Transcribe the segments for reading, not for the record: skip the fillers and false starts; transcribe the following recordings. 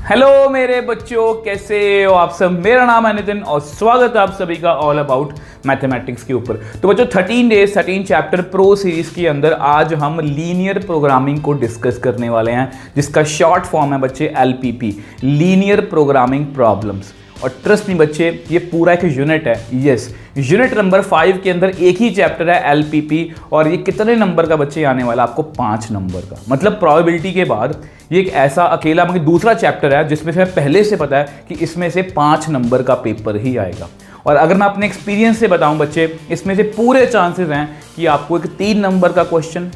Hello मेरे बच्चों, कैसे हो आप सब। मेरा नाम है नितिन और स्वागत है आप सभी का ऑल अबाउट मैथमेटिक्स के ऊपर। तो बच्चों 13 डेज 13 चैप्टर प्रो सीरीज के अंदर आज हम लीनियर प्रोग्रामिंग को डिस्कस करने वाले हैं, जिसका शॉर्ट फॉर्म है बच्चे एलपीपी, लीनियर प्रोग्रामिंग प्रॉब्लम्स। और ट्रस्ट मी बच्चे, ये पूरा एक यूनिट है। यस, यूनिट नंबर 5 के अंदर एक ही चैप्टर है एलपीपी। और ये कितने नंबर का बच्चे आने वाला? आपको 5 नंबर का। मतलब प्रोबेबिलिटी के बाद ये एक ऐसा अकेला मतलब दूसरा चैप्टर है जिसमें से पहले से पता है कि इसमें से 5 नंबर का पेपर ही आएगा। और अगर मैं अपने एक्सपीरियंस से बताऊं बच्चे, इसमें से पूरे चांसेस हैं कि आपको एक 3 नंबर का क्वेश्चन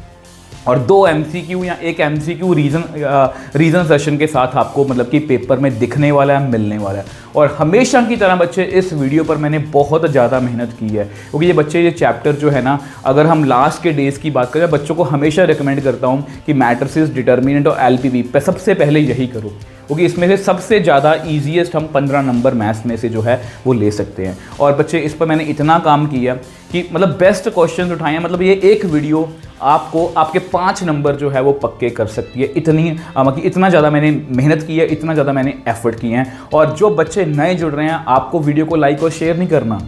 और 2 एमसीक्यू या 1 एमसीक्यू रीजन सेशन के साथ आपको मतलब कि पेपर में दिखने वाला है, मिलने वाला है। और हमेशा की तरह बच्चे इस वीडियो पर मैंने बहुत ज़्यादा मेहनत की है, क्योंकि ये बच्चे ये चैप्टर जो है ना, अगर हम लास्ट के डेज़ की बात करें, बच्चों को हमेशा रिकमेंड करता हूँ कि मैट्रिसेस, डिटर्मिनेंट और एलपीपी पे सबसे पहले यही करो, क्योंकि इसमें से सबसे ज़्यादा ईजीएस्ट हम 15 नंबर मैथ्स में से जो है वो ले सकते हैं। और बच्चे इस पर मैंने इतना काम किया कि मतलब बेस्ट क्वेश्चन उठाए हैं। मतलब ये एक वीडियो आपको आपके 5 नंबर जो है वो पक्के कर सकती है। इतना ज़्यादा मैंने मेहनत की है, इतना ज़्यादा मैंने एफर्ट किए हैं। और जो बच्चे नए जुड़ रहे हैं, आपको वीडियो को लाइक और शेयर नहीं करना,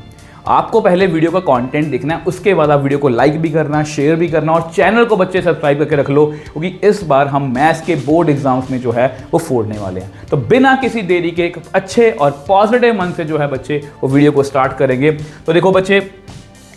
आपको पहले वीडियो का कंटेंट देखना है, उसके बाद आप वीडियो को लाइक भी करना, शेयर भी करना और चैनल को बच्चे सब्सक्राइब करके रख लो, क्योंकि इस बार हम मैथ्स के बोर्ड एग्जाम्स में जो है वो फोड़ने वाले हैं। तो बिना किसी देरी के एक अच्छे और पॉजिटिव मन से जो है बच्चे वो वीडियो को स्टार्ट करेंगे। तो देखो बच्चे,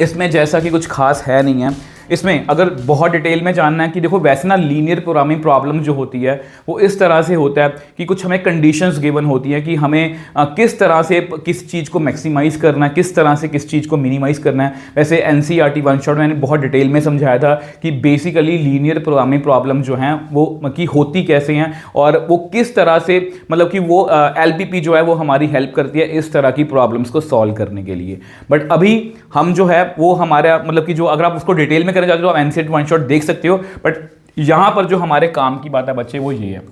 इसमें जैसा कि कुछ खास है नहीं है। इसमें अगर बहुत डिटेल में जानना है कि देखो, वैसे ना लीनियर प्रोग्रामिंग प्रॉब्लम जो होती है वो इस तरह से होता है कि कुछ हमें कंडीशंस गिवन होती है कि हमें किस तरह से किस चीज़ को मैक्सिमाइज़ करना है, किस तरह से किस चीज़ को मिनिमाइज़ करना है। वैसे एनसीईआरटी वन शॉट मैंने बहुत डिटेल में समझाया था कि बेसिकली लीनियर प्रोग्रामिंग प्रॉब्लम जो हैं वो की होती कैसे हैं और वो किस तरह से मतलब कि वो एलपीपी जो है वो हमारी हेल्प करती है इस तरह की प्रॉब्लम्स को सॉल्व करने के लिए। बट अभी हम जो है वो हमारा मतलब कि जो अगर आप उसको डिटेल में करना चाहते हो आप एनसीईआरटी वन शॉट देख सकते हो। बट यहां पर जो हमारे काम की बात है बच्चे वो ये है,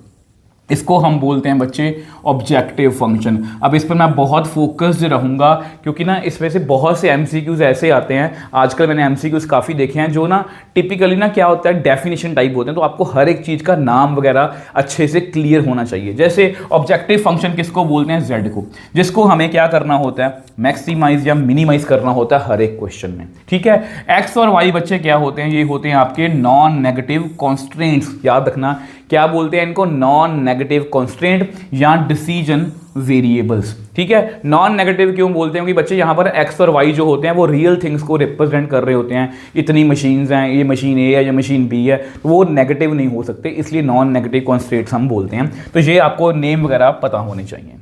इसको हम बोलते हैं बच्चे ऑब्जेक्टिव फंक्शन। अब इस पर मैं बहुत फोकस्ड रहूंगा, क्योंकि ना इसमें से बहुत से एमसीक्यूज ऐसे आते हैं, आजकल मैंने एमसीक्यूज काफ़ी देखे हैं जो ना टिपिकली ना क्या होता है, डेफिनेशन टाइप होते हैं। तो आपको हर एक चीज़ का नाम वगैरह अच्छे से क्लियर होना चाहिए। जैसे ऑब्जेक्टिव फंक्शन किसको बोलते हैं? जेड को, जिसको हमें क्या करना होता है, मैक्सिमाइज या मिनिमाइज करना होता है हर एक क्वेश्चन में। ठीक है। एक्स और वाई बच्चे क्या होते हैं? ये होते हैं आपके नॉन नेगेटिव कॉन्स्ट्रेंट्स। याद रखना क्या बोलते हैं इनको? नॉन नेगेटिव कॉन्स्ट्रेंट या डिसीजन वेरिएबल्स। ठीक है। नॉन नेगेटिव क्यों बोलते हैं? क्योंकि बच्चे यहाँ पर एक्स और वाई जो होते हैं वो रियल थिंग्स को रिप्रेजेंट कर रहे होते हैं। इतनी मशीन्स हैं, ये मशीन ए है, ये मशीन बी है, तो वो नेगेटिव नहीं हो सकते, इसलिए नॉन नेगेटिव कॉन्स्ट्रेंट्स हम बोलते हैं। तो ये आपको नेम वगैरह पता होने चाहिए।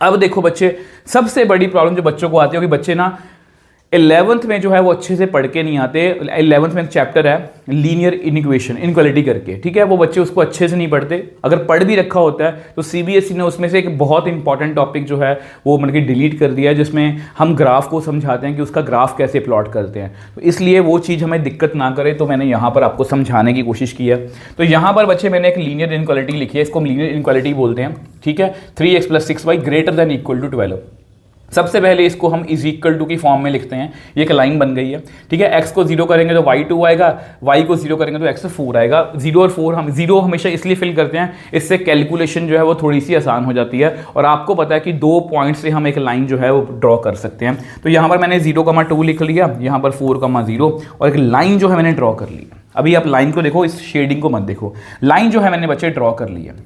अब देखो बच्चे, सबसे बड़ी प्रॉब्लम जो बच्चों को आती है कि बच्चे ना 11th में जो है वो अच्छे से पढ़ के नहीं आते। 11th में एक चैप्टर है लीनियर इनइक्वेशन, इनक्वालिटी करके। ठीक है। वो बच्चे उसको अच्छे से नहीं पढ़ते। अगर पढ़ भी रखा होता है तो सीबीएसई ने उसमें से एक बहुत इंपॉर्टेंट टॉपिक जो है वो मतलब कि डिलीट कर दिया है, जिसमें हम ग्राफ को समझाते हैं कि उसका ग्राफ कैसे प्लॉट करते हैं। तो इसलिए वो चीज़ हमें दिक्कत ना करे, तो मैंने यहाँ पर आपको समझाने की कोशिश की है। तो यहाँ पर बच्चे मैंने एक लीनियर इनक्वालिटी लिखी है, इसको हम लीनियर इनक्वालिटी बोलते हैं। ठीक है। 3x + 6y greater than equal to 12। सबसे पहले इसको हम इज इक्वल टू की फॉर्म में लिखते हैं। ये एक लाइन बन गई है। ठीक है। x को 0 करेंगे तो y2 आएगा, y को 0 करेंगे तो x4 आएगा। 0 और 4 हम 0 हमेशा इसलिए फिल करते हैं, इससे कैलकुलेशन जो है वो थोड़ी सी आसान हो जाती है। और आपको पता है कि 2 पॉइंट से हम एक लाइन जो है वो ड्रॉ कर सकते हैं। तो यहाँ पर मैंने 0,2 लिख लिया, यहाँ पर 4,0 और एक लाइन जो है मैंने ड्रॉ कर ली। अभी आप लाइन को देखो, इस शेडिंग को मत देखो। लाइन जो है मैंने बच्चे ड्रॉ कर ली है।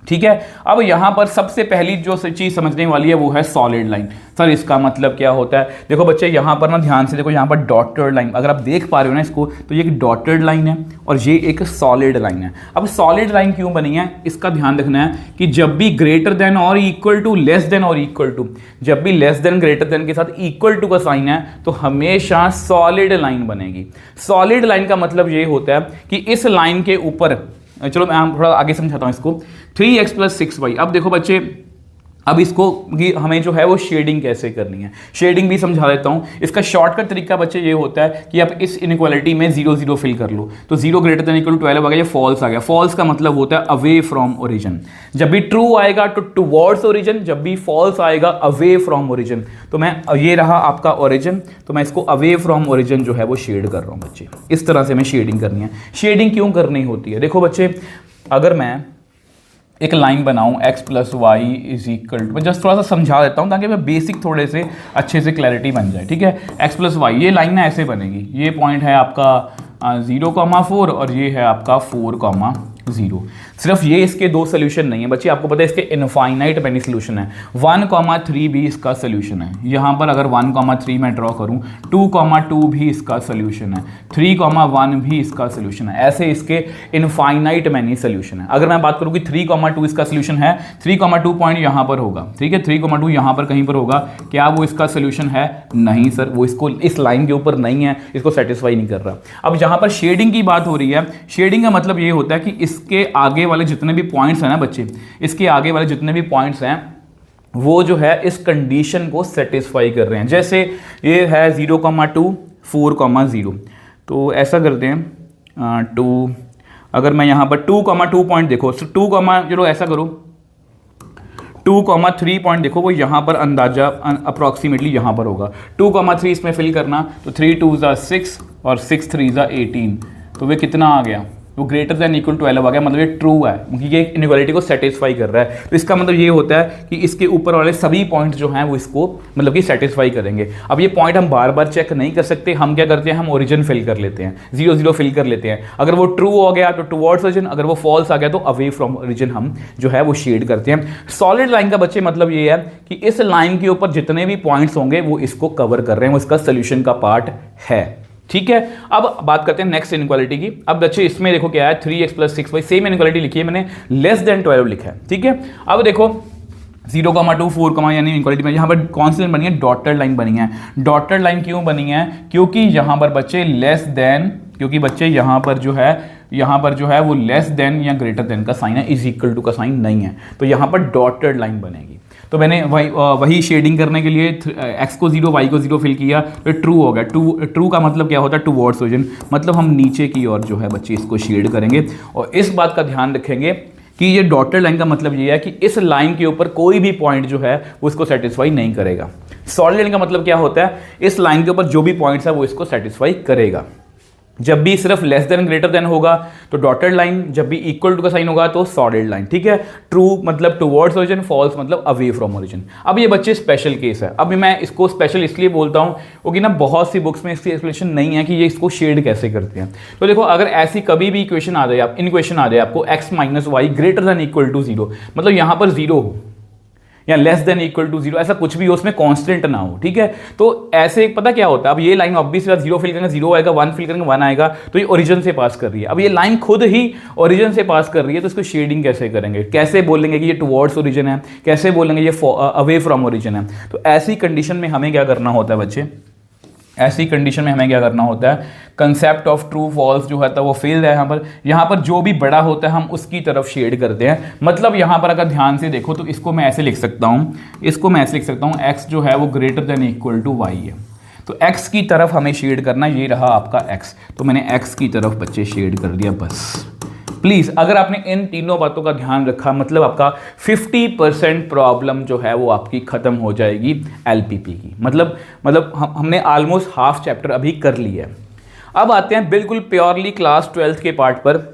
ठीक है। अब यहां पर सबसे पहली जो चीज समझने वाली है वो है सॉलिड लाइन। सर इसका मतलब क्या होता है? देखो बच्चे, यहां पर ना ध्यान से देखो, यहां पर डॉटेड लाइन, अगर आप देख पा रहे हो ना इसको, तो ये एक डॉटेड लाइन है और ये एक सॉलिड लाइन है। अब सॉलिड लाइन क्यों बनी है इसका ध्यान रखना है कि जब भी ग्रेटर देन और इक्वल टू, लेस देन और इक्वल टू, जब भी लेस देन ग्रेटर देन के साथ इक्वल टू का साइन है तो हमेशा सॉलिड लाइन बनेगी। सॉलिड लाइन का मतलब ये होता है कि इस लाइन के ऊपर, चलो मैं थोड़ा आगे समझाता हूं इसको, 3x + 6y। अब देखो बच्चे, अब इसको हमें जो है वो शेडिंग कैसे करनी है, शेडिंग भी समझा देता हूं। इसका शॉर्टकट तरीका बच्चे ये होता है कि आप इस इनइक्वालिटी में 0 0 फिल कर लो। तो 0 ग्रेटर देन इक्वल टू 12 आ गया, ये फॉल्स आ गया। फॉल्स का मतलब होता है अवे फ्रॉम ओरिजिन। जब भी ट्रू आएगा तो टुवर्ड्स ओरिजिन, जब भी फॉल्स आएगा अवे फ्रॉम ओरिजिन। तो मैं, ये रहा आपका ओरिजिन, तो मैं इसको अवे फ्रॉम ओरिजिन जो है वो शेड कर रहा हूं बच्चे। इस तरह से हमें शेडिंग करनी है। शेडिंग क्यों करनी होती है? देखो बच्चे, अगर मैं एक लाइन बनाऊं x plus y is equal to, मैं जस्ट थोड़ा सा समझा देता हूं ताकि मैं बेसिक थोड़े से अच्छे से क्लैरिटी बन जाए, ठीक है। x प्लस वाई, ये लाइन ना ऐसे बनेगी, ये पॉइंट है आपका 0,4 और ये है आपका 4,0। सिर्फ ये इसके दो सोल्यूशन नहीं है बच्चे, आपको पता है इसके इनफाइनाइट मैनी सोल्यूशन है। 1,3 भी इसका सोल्यूशन है, यहाँ पर अगर 1,3 मैं ड्रॉ करूँ, 2,2 भी इसका सोल्यूशन है, 3,1 भी इसका सोल्यूशन है। ऐसे इसके इनफाइनाइट मैनी सोल्यूशन है। अगर मैं बात करूँ कि 3,2 इसका सोल्यूशन है, 3,2 पॉइंट यहाँ पर होगा, ठीक है, 3,2 यहाँ पर कहीं पर होगा, क्या वो इसका सोल्यूशन है? नहीं सर, वो इसको इस लाइन के ऊपर नहीं है, इसको सेटिस्फाई नहीं कर रहा। अब जहाँ पर शेडिंग की बात हो रही है, शेडिंग का मतलब ये होता है कि इसके आगे वाले जितने भी पॉइंट्स हैं ना बच्चे, इसके आगे वाले जितने भी पॉइंट्स हैं वो जो है इस कंडीशन को सेटिस्फाई कर रहे हैं। जैसे ये है 0,2 4,0, तो ऐसा करते हैं 2, अगर मैं यहाँ पर 2,2 पॉइंट देखो, 2, चलो ऐसा करो 2,3 पॉइंट देखो, वो यहाँ पर अंदाजा अप्रॉक्सीमेटली यहाँ पर होगा। 2,3 इसमें फिल करना, तो 3 2 6 और 6 3 18, तो वे कितना आ गया? वो ग्रेटर दैन इक्वल टू 12 आ गया। मतलब ये ट्रू है क्योंकि ये इनइक्वालिटी को सेटिस्फाई कर रहा है। तो इसका मतलब ये होता है कि इसके ऊपर वाले सभी पॉइंट जो हैं वो इसको मतलब कि सेटिस्फाई करेंगे। अब ये पॉइंट हम बार बार चेक नहीं कर सकते, हम क्या करते हैं, हम ओरिजिन फिल कर लेते हैं, 0 0 फिल कर लेते हैं। अगर वो ट्रू हो गया तो टुवर्ड्स ओरिजिन, अगर वो फॉल्स आ गया तो अवे फ्रॉम ओरिजिन हम जो है वो शेड करते हैं। सॉलिड लाइन का बच्चे मतलब ये है कि इस लाइन के ऊपर जितने भी पॉइंट्स होंगे वो इसको कवर कर रहे हैं, वो इसका सोल्यूशन का पार्ट है, ठीक है। अब बात करते हैं नेक्स्ट इनइक्वालिटी की। अब बच्चे इसमें देखो क्या है, 3x plus 6y, same inequality लिखी है मैंने, लेस देन 12 लिखा है, ठीक है। अब देखो 0,2 4, यानी इनइक्वालिटी में यहाँ पर कौन सी लाइन बनी है? डॉटेड लाइन बनी है। डॉटेड लाइन क्यों बनी है? क्योंकि यहाँ पर बच्चे लेस देन, क्योंकि बच्चे यहाँ पर जो है वो लेस देन या ग्रेटर देन का साइन है, इज इक्वल टू का साइन नहीं है, तो यहाँ पर डॉटेड लाइन बनेगी। तो मैंने वही शेडिंग करने के लिए x को 0 y को 0 फिल किया, तो ट्रू हो गया। ट्रू का मतलब क्या होता है? टुवर्ड्स ओरिजिन, मतलब हम नीचे की ओर जो है बच्चे इसको शेड करेंगे। और इस बात का ध्यान रखेंगे कि ये डॉटेड लाइन का मतलब ये है कि इस लाइन के ऊपर कोई भी पॉइंट जो है वो इसको सेटिस्फाई नहीं करेगा। सॉलिड लाइन का मतलब क्या होता है? इस लाइन के ऊपर जो भी पॉइंट्स है वो इसको सेटिस्फाई करेगा। जब भी सिर्फ लेस देन ग्रेटर देन होगा तो डॉटेड लाइन, जब भी इक्वल टू का साइन होगा तो सॉलिड लाइन, ठीक है। ट्रू मतलब टुवर्ड्स ओरिजिन, फॉल्स मतलब अवे फ्रॉम ओरिजिन। अब ये बच्चे स्पेशल केस है। अब मैं इसको स्पेशल इसलिए बोलता हूँ क्योंकि ना बहुत सी बुक्स में इसकी एक्सप्लेनेशन नहीं है कि ये इसको शेड कैसे करते हैं। तो देखो अगर ऐसी कभी भी इक्वेशन आ जाए, इक्वेशन आ जाए आपको x minus y greater than equal to 0, मतलब यहाँ पर 0 हो या लेस देन इक्वल टू 0, ऐसा कुछ भी हो, उसमें कांस्टेंट ना हो, ठीक है। तो ऐसे पता क्या होता है, अब ये लाइन ऑब्वियसली 0 फिल करेंगे 0 आएगा, 1 फिल करेंगे 1 आएगा, तो ये ओरिजिन से पास कर रही है। अब ये लाइन खुद ही ओरिजिन से पास कर रही है, तो इसको शेडिंग कैसे करेंगे? कैसे बोलेंगे कि ये टुवर्ड्स ओरिजिन है, कैसे बोलेंगे ये अवे फ्रॉम ओरिजिन है? तो ऐसी कंडीशन में हमें क्या करना होता है बच्चे, ऐसी कंडीशन में हमें क्या करना होता है, कंसेप्ट ऑफ ट्रू फॉल्स जो होता है वो फेल है। यहाँ पर जो भी बड़ा होता है हम उसकी तरफ शेड करते हैं। मतलब यहाँ पर अगर ध्यान से देखो तो इसको मैं ऐसे लिख सकता हूँ, x जो है वो greater than equal to y है, तो x की तरफ हमें शेड करना, ये रहा आपका x, तो मैंने x की तरफ बच्चे शेड कर दिया बस। प्लीज़ अगर आपने इन तीनों बातों का ध्यान रखा, मतलब आपका 50% प्रॉब्लम जो है वो आपकी ख़त्म हो जाएगी एलपीपी की। मतलब हमने ऑलमोस्ट हाफ चैप्टर अभी कर लिया है। अब आते हैं बिल्कुल प्योरली क्लास 12th के पार्ट पर,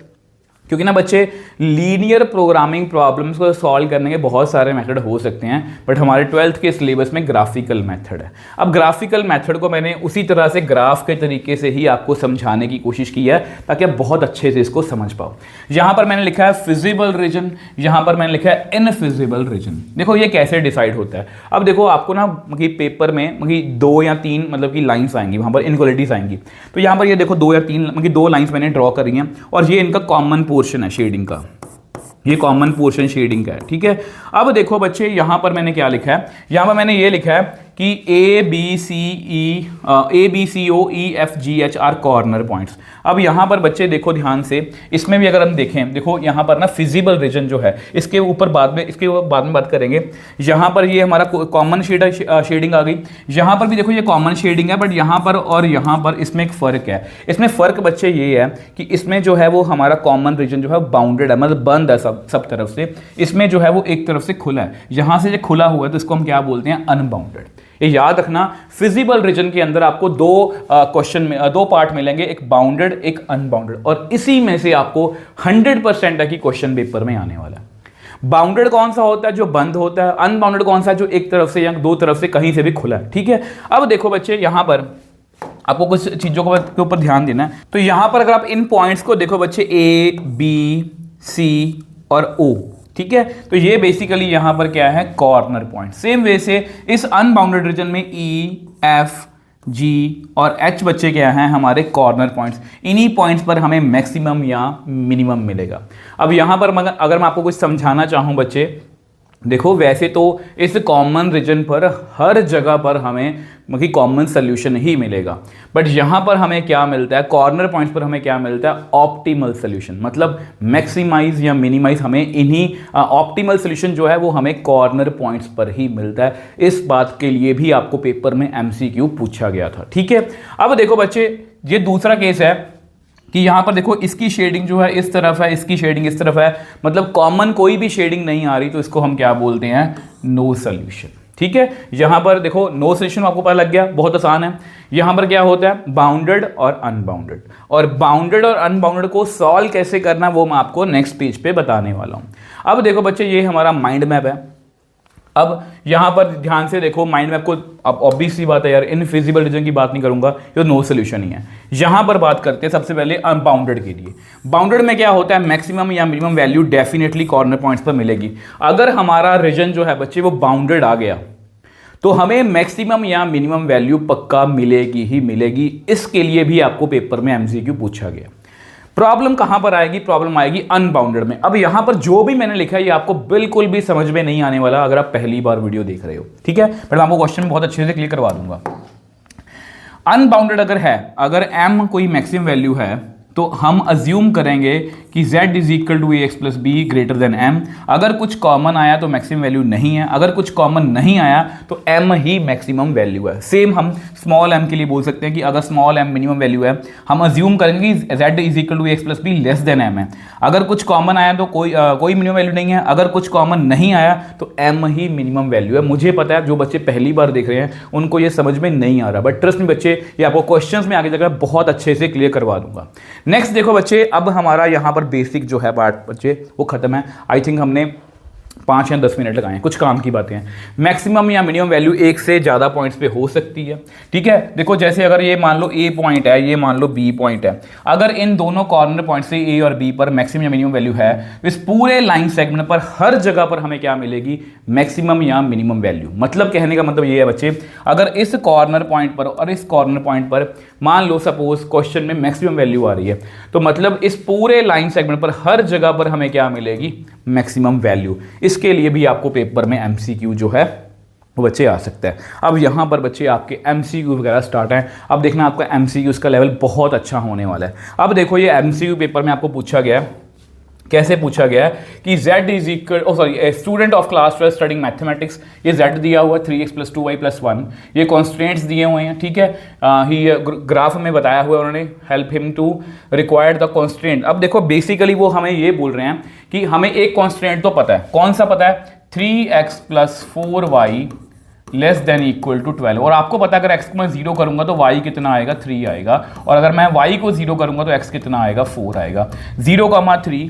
क्योंकि ना बच्चे लीनियर प्रोग्रामिंग प्रॉब्लम्स को सॉल्व करने के बहुत सारे मेथड हो सकते हैं, बट हमारे 12th के सिलेबस में ग्राफिकल मेथड है। अब ग्राफिकल मेथड को मैंने उसी तरह से ग्राफ के तरीके से ही आपको समझाने की कोशिश की है ताकि आप बहुत अच्छे से इसको समझ पाओ। यहाँ पर मैंने लिखा है फिजिबल रीजन, यहाँ पर मैंने लिखा है इनफिजिबल रीजन। देखो ये कैसे डिसाइड होता है। अब देखो आपको ना पेपर में 2 या 3 मतलब की लाइन्स आएंगी, वहाँ पर इनक्वालिटीज आएंगी। तो यहाँ पर ये देखो 2 या 3 2 लाइन्स मैंने ड्रॉ करी हैं और ये इनका कॉमन पोर्शन है शेडिंग का, ये कॉमन पोर्शन शेडिंग का है, ठीक है। अब देखो बच्चे यहाँ पर मैंने क्या लिखा है, यहाँ पर मैंने ये लिखा है कि A B C O E F G H are corner points. अब यहाँ पर बच्चे देखो ध्यान से, इसमें भी अगर हम देखें, देखो यहाँ पर ना फिजिबल रीजन जो है, इसके ऊपर बाद में बात करेंगे। यहाँ पर ये हमारा कॉमन शेडिंग आ गई, यहाँ पर भी देखो ये कॉमन शेडिंग है, बट यहाँ पर और यहाँ पर इसमें एक फ़र्क है। इसमें फ़र्क बच्चे ये है कि इसमें जो है वो हमारा कॉमन रीजन जो है बाउंडेड है, मतलब बंद है सब तरफ से। इसमें जो है वो एक तरफ से खुला है, यहाँ से जो खुला हुआ है तो इसको हम क्या बोलते हैं, अनबाउंडेड। ये याद रखना, फिजिबल रीजन के अंदर आपको 2 पार्ट मिलेंगे, एक बाउंडेड एक अनबाउंडेड, और इसी में से आपको 100% है कि क्वेश्चन पेपर में आने वाला है। बाउंडेड कौन सा होता है, जो बंद होता है। अनबाउंडेड कौन सा है, जो एक तरफ से या दो तरफ से कहीं से भी खुला है। ठीक है, अब देखो बच्चे यहां पर आपको कुछ चीजों के ऊपर ध्यान देना है। तो यहां पर अगर आप इन पॉइंट्स को देखो बच्चे, ए बी सी और ओ, ठीक है, तो ये बेसिकली यहां पर क्या है, कॉर्नर पॉइंट। सेम वे से इस अनबाउंडेड रीजन में ई एफ जी और एच बच्चे क्या हैं, हमारे कॉर्नर पॉइंट्स। इन्हीं पॉइंट्स पर हमें मैक्सिमम या मिनिमम मिलेगा। अब यहां पर अगर मैं आपको कुछ समझाना चाहूं बच्चे, देखो वैसे तो इस कॉमन रीजन पर हर जगह पर हमें कॉमन सोल्यूशन ही मिलेगा, बट यहाँ पर हमें क्या मिलता है, कॉर्नर पॉइंट्स पर हमें क्या मिलता है, ऑप्टिमल सोल्यूशन। मतलब मैक्सिमाइज या मिनिमाइज हमें इन्हीं ऑप्टिमल सोल्यूशन जो है वो हमें कॉर्नर पॉइंट्स पर ही मिलता है। इस बात के लिए भी आपको पेपर में एमसीक्यू पूछा गया था। ठीक है, अब देखो बच्चे ये दूसरा केस है कि यहां पर देखो इसकी शेडिंग जो है इस तरफ है, इसकी शेडिंग इस तरफ है, मतलब कॉमन कोई भी शेडिंग नहीं आ रही, तो इसको हम क्या बोलते हैं, नो सॉल्यूशन। ठीक है, यहां पर देखो नो सॉल्यूशन आपको पता लग गया, बहुत आसान है। यहां पर क्या होता है, बाउंडेड और अनबाउंडेड, और बाउंडेड और अनबाउंडेड को सॉल्व कैसे करना वो मैं आपको नेक्स्ट पेज पे बताने वाला हूं। अब देखो बच्चे ये हमारा माइंड मैप है। अब यहां पर ध्यान से देखो, माइंड मैप को, अब ऑब्वियस सी बात है यार, इनफिजिबल रीजन की बात नहीं करूंगा, ये नो सोल्यूशन ही है। यहां पर बात करते हैं सबसे पहले अनबाउंडेड के लिए। बाउंडेड में क्या होता है, मैक्सिमम या minimum value definitely corner points पर मिलेगी। अगर हमारा रीजन जो है बच्चे वो बाउंडेड आ गया तो हमें मैक्सिमम या मिनिमम वैल्यू पक्का मिलेगी ही मिलेगी। इसके लिए भी आपको पेपर में एमसीक्यू पूछा गया। प्रॉब्लम कहां पर आएगी, प्रॉब्लम आएगी अनबाउंडेड में। अब यहां पर जो भी मैंने लिखा है ये आपको बिल्कुल भी समझ में नहीं आने वाला अगर आप पहली बार वीडियो देख रहे हो। ठीक है, पर मैं आपको क्वेश्चन बहुत अच्छे से क्लियर करवा दूंगा। अनबाउंडेड अगर है, अगर m कोई मैक्सिमम वैल्यू है तो हम अज्यूम करेंगे कि z is equal to ax plus b greater than m। अगर कुछ कॉमन आया तो मैक्सिमम वैल्यू नहीं है, अगर कुछ कॉमन नहीं आया तो m ही मैक्सिमम वैल्यू है। सेम हम स्मॉल m के लिए बोल सकते हैं कि अगर स्मॉल m मिनिमम वैल्यू है, हम अज्यूम करेंगे कि z is equal to ax plus b less than m है। अगर कुछ कॉमन आया तो कोई मिनिमम वैल्यू नहीं है, अगर कुछ कॉमन नहीं आया तो m ही मिनिमम वैल्यू है। मुझे पता है जो बच्चे पहली बार देख रहे हैं उनको ये समझ में नहीं आ रहा, बट ट्रस्ट में बच्चे ये आपको क्वेश्चंस में आगे जाकर बहुत अच्छे से क्लियर करवा दूंगा। नेक्स्ट देखो बच्चे, अब हमारा यहां पर बेसिक जो है पार्ट बच्चे वो खत्म है। आई थिंक हमने 5 या 10 मिनट लगाए हैं, कुछ काम की बातें हैं। मैक्सिमम या मिनिमम वैल्यू एक से ज़्यादा पॉइंट्स पे हो सकती है। ठीक है, देखो जैसे अगर ये मान लो ए पॉइंट है, ये मान लो बी पॉइंट है, अगर इन दोनों कॉर्नर पॉइंट से ए और बी पर मैक्सिमम या मिनिमम वैल्यू है तो इस पूरे लाइन सेगमेंट पर हर जगह पर हमें क्या मिलेगी, मैक्सिमम या मिनिमम वैल्यू। मतलब कहने का मतलब ये है बच्चे, अगर इस कॉर्नर पॉइंट पर और इस कॉर्नर पॉइंट पर मान लो सपोज क्वेश्चन में मैक्सिमम वैल्यू आ रही है, तो मतलब इस पूरे लाइन सेगमेंट पर हर जगह पर हमें क्या मिलेगी, मैक्सिमम वैल्यू। इसके लिए भी आपको पेपर में एमसीक्यू जो है वो बच्चे आ सकता है। अब यहाँ पर बच्चे आपके एमसीक्यू वगैरह स्टार्ट हैं। अब देखना आपका एमसीक्यू का लेवल बहुत अच्छा होने वाला है। अब देखो ये एमसीक्यू पेपर में आपको पूछा गया है, कैसे पूछा गया है कि z is equal student of class 12 studying mathematics, ये z दिया हुआ है 3x + 2y + 1, ये कॉन्स्टेंट्स दिए हुए हैं। ठीक है, ही ग्राफ में बताया हुआ है उन्होंने, help him to required the constant. अब देखो बेसिकली वो हमें ये बोल रहे हैं कि हमें एक कॉन्स्टेंट तो पता है, कौन सा पता है, 3x + 4y less than equal to 12। और आपको पता है अगर x को मैं 0 करूंगा तो y कितना आएगा, 3 आएगा, और अगर मैं y को 0 करूंगा तो x कितना आएगा, 4 आएगा। 0,3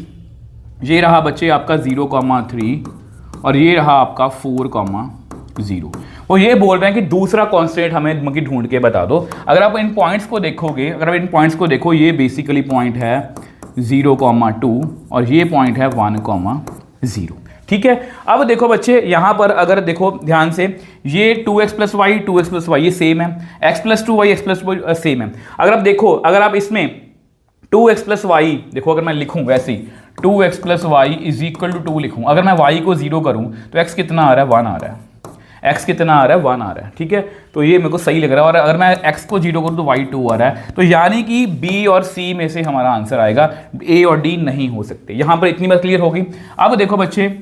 ये रहा बच्चे आपका 0,3 और ये रहा आपका 4,0। वो ये बोल रहे हैं कि दूसरा कांस्टेंट हमें ढूंढ के बता दो। अगर आप इन पॉइंट्स को देखोगे, अगर आप इन पॉइंट्स को देखो, ये बेसिकली पॉइंट है 0,2 और ये पॉइंट है 1,0। ठीक है, अब देखो बच्चे यहाँ पर अगर देखो ध्यान से, ये 2x + y 2x + y ये सेम है, x + 2y x + y same है। अगर आप देखो, अगर आप इसमें 2x + y देखो, अगर मैं लिखूं वैसे ही 2x + y = 2 लिखूं, अगर मैं y को 0 करूं तो x कितना आ रहा है, 1 आ रहा है। x कितना आ रहा है, 1 आ रहा है। ठीक है, तो ये मेरे को सही लग रहा है। और अगर मैं x को 0 करूं तो y 2 आ रहा है, तो यानी कि b और c में से हमारा आंसर आएगा, a और d नहीं हो सकते। यहां पर इतनी बात क्लियर होगी। अब देखो बच्चे,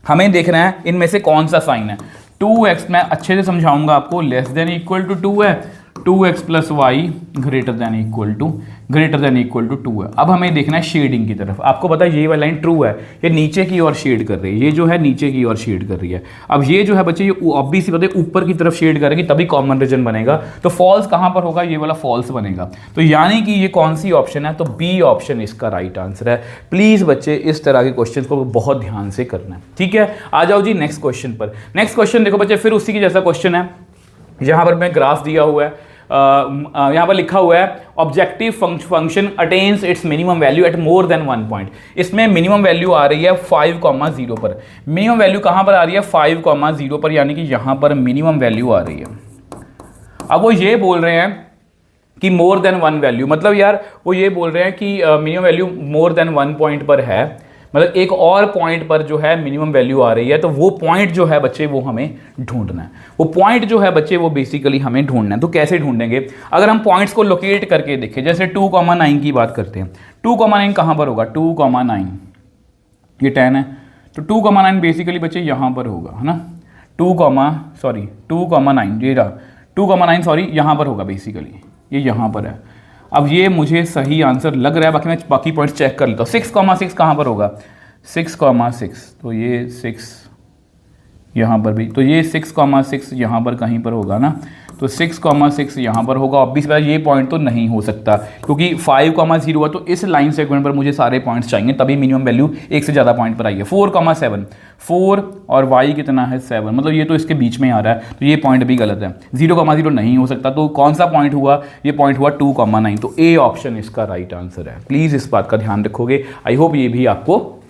हमें देखना है इनमें से कौन सा साइन है। 2x मैं अच्छे से समझाऊंगा आपको, लेस देन इक्वल टू 2 है, 2x + y greater than equal to greater than equal to 2 है। अब हमें देखना है शेडिंग की तरफ। आपको पता है ये वाली लाइन ट्रू है, ये नीचे की ओर शेड कर रही है, ये जो है नीचे की ओर शेड कर रही है। अब ये जो है बच्चे ये ऑब्वियसली पता है ऊपर की तरफ शेड करेगी तभी कॉमन रीजन बनेगा, तो फॉल्स कहाँ पर होगा, ये वाला फॉल्स बनेगा। तो यानी कि ये कौन सी ऑप्शन है, तो बी ऑप्शन इसका राइट आंसर है। प्लीज़ बच्चे इस तरह के क्वेश्चन को बहुत ध्यान से करना है, ठीक है। आ जाओ जी नेक्स्ट क्वेश्चन पर। नेक्स्ट क्वेश्चन देखो बच्चे, फिर उसी की जैसा क्वेश्चन है। यहाँ पर मैं ग्राफ दिया हुआ है, यहाँ पर लिखा हुआ है objective function attains its minimum value at more than 1 point. इसमें मिनिमम वैल्यू आ रही है 5,0 पर। मिनिमम वैल्यू कहाँ पर आ रही है, 5,0 पर, यानी कि यहाँ पर मिनिमम वैल्यू आ रही है। अब वो ये बोल रहे हैं कि मोर देन 1 वैल्यू, मतलब यार वो ये बोल रहे हैं कि मिनिमम वैल्यू मोर देन 1 पॉइंट पर है, मतलब एक और पॉइंट पर जो है मिनिमम वैल्यू आ रही है। तो वो पॉइंट जो है बच्चे वो हमें ढूंढना है, वो पॉइंट जो है बच्चे वो बेसिकली हमें ढूंढना है। तो कैसे ढूंढेंगे, अगर हम पॉइंट्स को लोकेट करके देखें, जैसे 2,9 की बात करते हैं। 2,9 कहाँ पर होगा, 2,9 ये 10 है, तो 2,9 बेसिकली बच्चे यहाँ पर होगा, है ना। 2,9 ये रहा 2,9 सॉरी यहाँ पर होगा, बेसिकली ये यहाँ पर है। अब ये मुझे सही आंसर लग रहा है, बाकी मैं बाकी पॉइंट्स चेक कर लेता हूँ। 6,6 कहाँ पर होगा, 6,6 तो ये 6 यहाँ पर भी, तो ये 6,6 यहाँ पर कहीं पर होगा ना, तो 6,6 यहाँ पर होगा। ऑब्वियस बात ये पॉइंट तो नहीं हो सकता क्योंकि 5,0 है, तो इस लाइन सेगमेंट पर मुझे सारे पॉइंट्स चाहिए तभी मिनिमम वैल्यू एक से ज़्यादा पॉइंट पर आई है। 4,7 4 और y कितना है 7, मतलब ये तो इसके बीच में आ रहा है, तो ये पॉइंट भी गलत है। 0,0 नहीं हो सकता, तो कौन सा पॉइंट हुआ, ये पॉइंट हुआ 2,9, तो ए ऑप्शन इसका राइट आंसर है। प्लीज़ इस बात का ध्यान रखोगे, आई होप ये भी आपको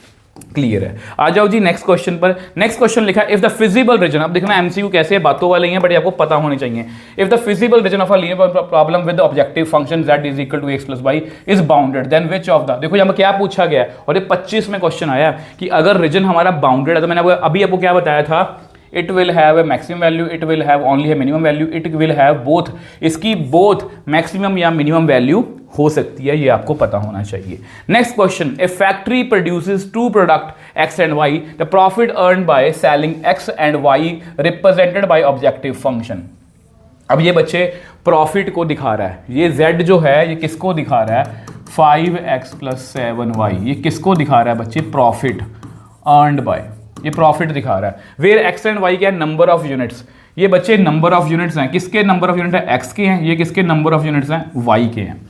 क्लियर है। आ जाओ जी नेक्स्ट क्वेश्चन पर। नेक्स्ट क्वेश्चन लिखा है इफ द फिजिबल रीजन, अब देखना एमसीक्यू कैसे बातों वाले हैं बट आपको पता होने चाहिए। If the feasible region of a linear problem with objective function z is equal to x plus y is bounded then which of the, देखो यहाँ पर क्या पूछा गया है और ये 25 में क्वेश्चन आया कि अगर रीजन हमारा बाउंडेड है, तो मैंने अभी आपको क्या बताया था, it will have a maximum value, it will have only a minimum value, it will have both, इसकी बोथ मैक्सिमम या मिनिमम वैल्यू हो सकती है, ये आपको पता होना चाहिए। Next question, a factory produces two product x and y, the profit earn by selling x and y represented by objective function. अब ये बच्चे प्रॉफिट को दिखा रहा है, ये z जो है ये किसको दिखा रहा है, 5x प्लस 7y, ये किसको दिखा रहा है बच्चे, प्रॉफिट अर्नड बाय, ये प्रॉफिट दिखा रहा है। वेयर एक्स एंड वाई क्या है, नंबर ऑफ यूनिट्स, ये बच्चे नंबर ऑफ यूनिट्स हैं, किसके नंबर ऑफ यूनिट है, एक्स के हैं, ये किसके नंबर ऑफ यूनिट्स हैं, वाई के हैं,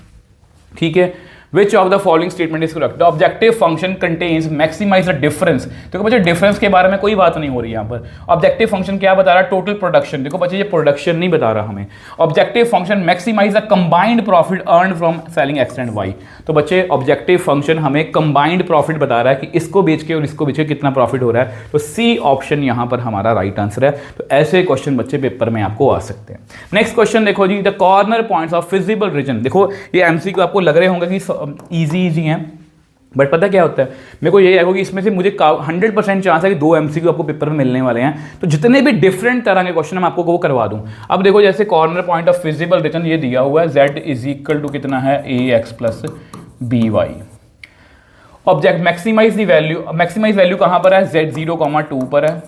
ठीक है। Which of the following statement is correct? The objective function contains maximize the difference। देखो बच्चे डिफरेंस के बारे में कोई बात नहीं हो रही यहाँ पर। ऑब्जेक्टिव फंक्शन क्या बता रहा है, टोटल प्रोडक्शन। देखो बच्चे ये प्रोडक्शन नहीं बता रहा हमें। Objective function maximize the combined profit earn from selling x and y. तो बच्चे ऑब्जेक्टिव फंक्शन हमें कंबाइंड प्रॉफिट बता रहा है कि इसको बेच के और इसको बेच के कितना प्रॉफिट हो रहा है, तो सी ऑप्शन यहाँ पर हमारा राइट आंसर है। तो ऐसे क्वेश्चन बच्चे पेपर में आपको आ सकते हैं। नेक्स्ट क्वेश्चन देखो जी, the corner points of feasible region. देखो ये एमसीक्यू आपको लग रहे होंगे कि इजी हैं, बट पता क्या होता है, मेरे को यही है कि इसमें से मुझे 100% चांस है कि 2 एमसीक्यू आपको पेपर में मिलने वाले हैं, तो जितने भी डिफरेंट तरह के क्वेश्चन मैं आपको वो करवा दूं। अब देखो जैसे corner point of feasible reason ये दिया हुआ है, z इज इक्वल टू कितना है, ax plus by। Object maximize the value, maximize value कहाँ पर है, z 0,2 पर है,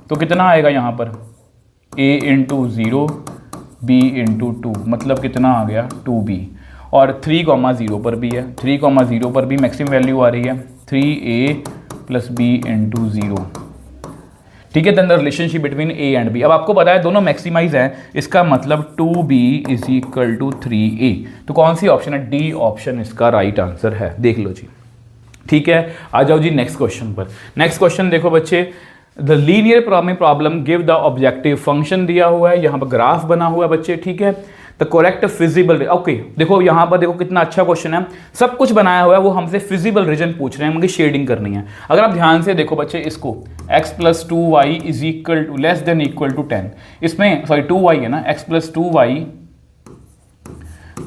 तो कितना आएगा यहाँ पर, a इंटू 0 b इंटू 2, मतलब कितना आ गया 2b। और 3,0 पर भी है, 3,0 पर भी मैक्सिमम वैल्यू आ रही है 3a प्लस b इंटू 0, ठीक है। Then the relationship between a and b। अब आपको पता है दोनों मैक्सिमाइज हैं, इसका मतलब 2b is equal to 3a। तो कौन सी ऑप्शन है, डी ऑप्शन इसका राइट आंसर है, देख लो जी, ठीक है। आ जाओ जी नेक्स्ट क्वेश्चन पर। नेक्स्ट क्वेश्चन देखो बच्चे, the linear problem give the objective function दिया हुआ है, यहाँ पर ग्राफ बना हुआ है बच्चे, ठीक है। द करेक्ट फिजिबल, ओके देखो यहाँ पर देखो कितना अच्छा क्वेश्चन है, सब कुछ बनाया हुआ है, वो हमसे फिजिबल रीजन पूछ रहे हैं, मुझे शेडिंग करनी है। अगर आप ध्यान से देखो बच्चे इसको, x plus 2y is equal to less than equal to 10, इसमें सॉरी 2y है ना, x plus 2y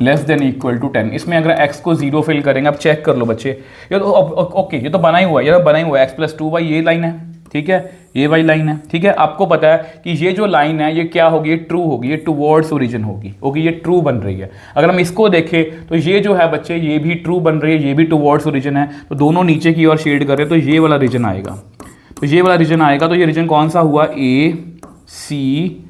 less than equal to 10, इसमें अगर x को 0 फिल करेंगे, आप चेक कर लो बच्चे, ये तो ओके ये तो बना ही हुआ है, ये तो बना ही हुआ है, x प्लस 2y ये लाइन है, ठीक है, ये वाली लाइन है, ठीक है। आपको पता है कि ये जो लाइन है ये क्या होगी, ये ट्रू होगी, ये टुवर्ड्स ओरिजिन होगी, ओके, ये ट्रू बन रही है। अगर हम इसको देखें तो ये जो है बच्चे ये भी ट्रू बन रही है, ये भी टुवर्ड्स ओरिजिन है, तो दोनों नीचे की ओर शेड कर रहे हैं, तो ये वाला रीजन आएगा, तो ये वाला रीजन आएगा, तो ये रीजन कौन सा हुआ, ए सी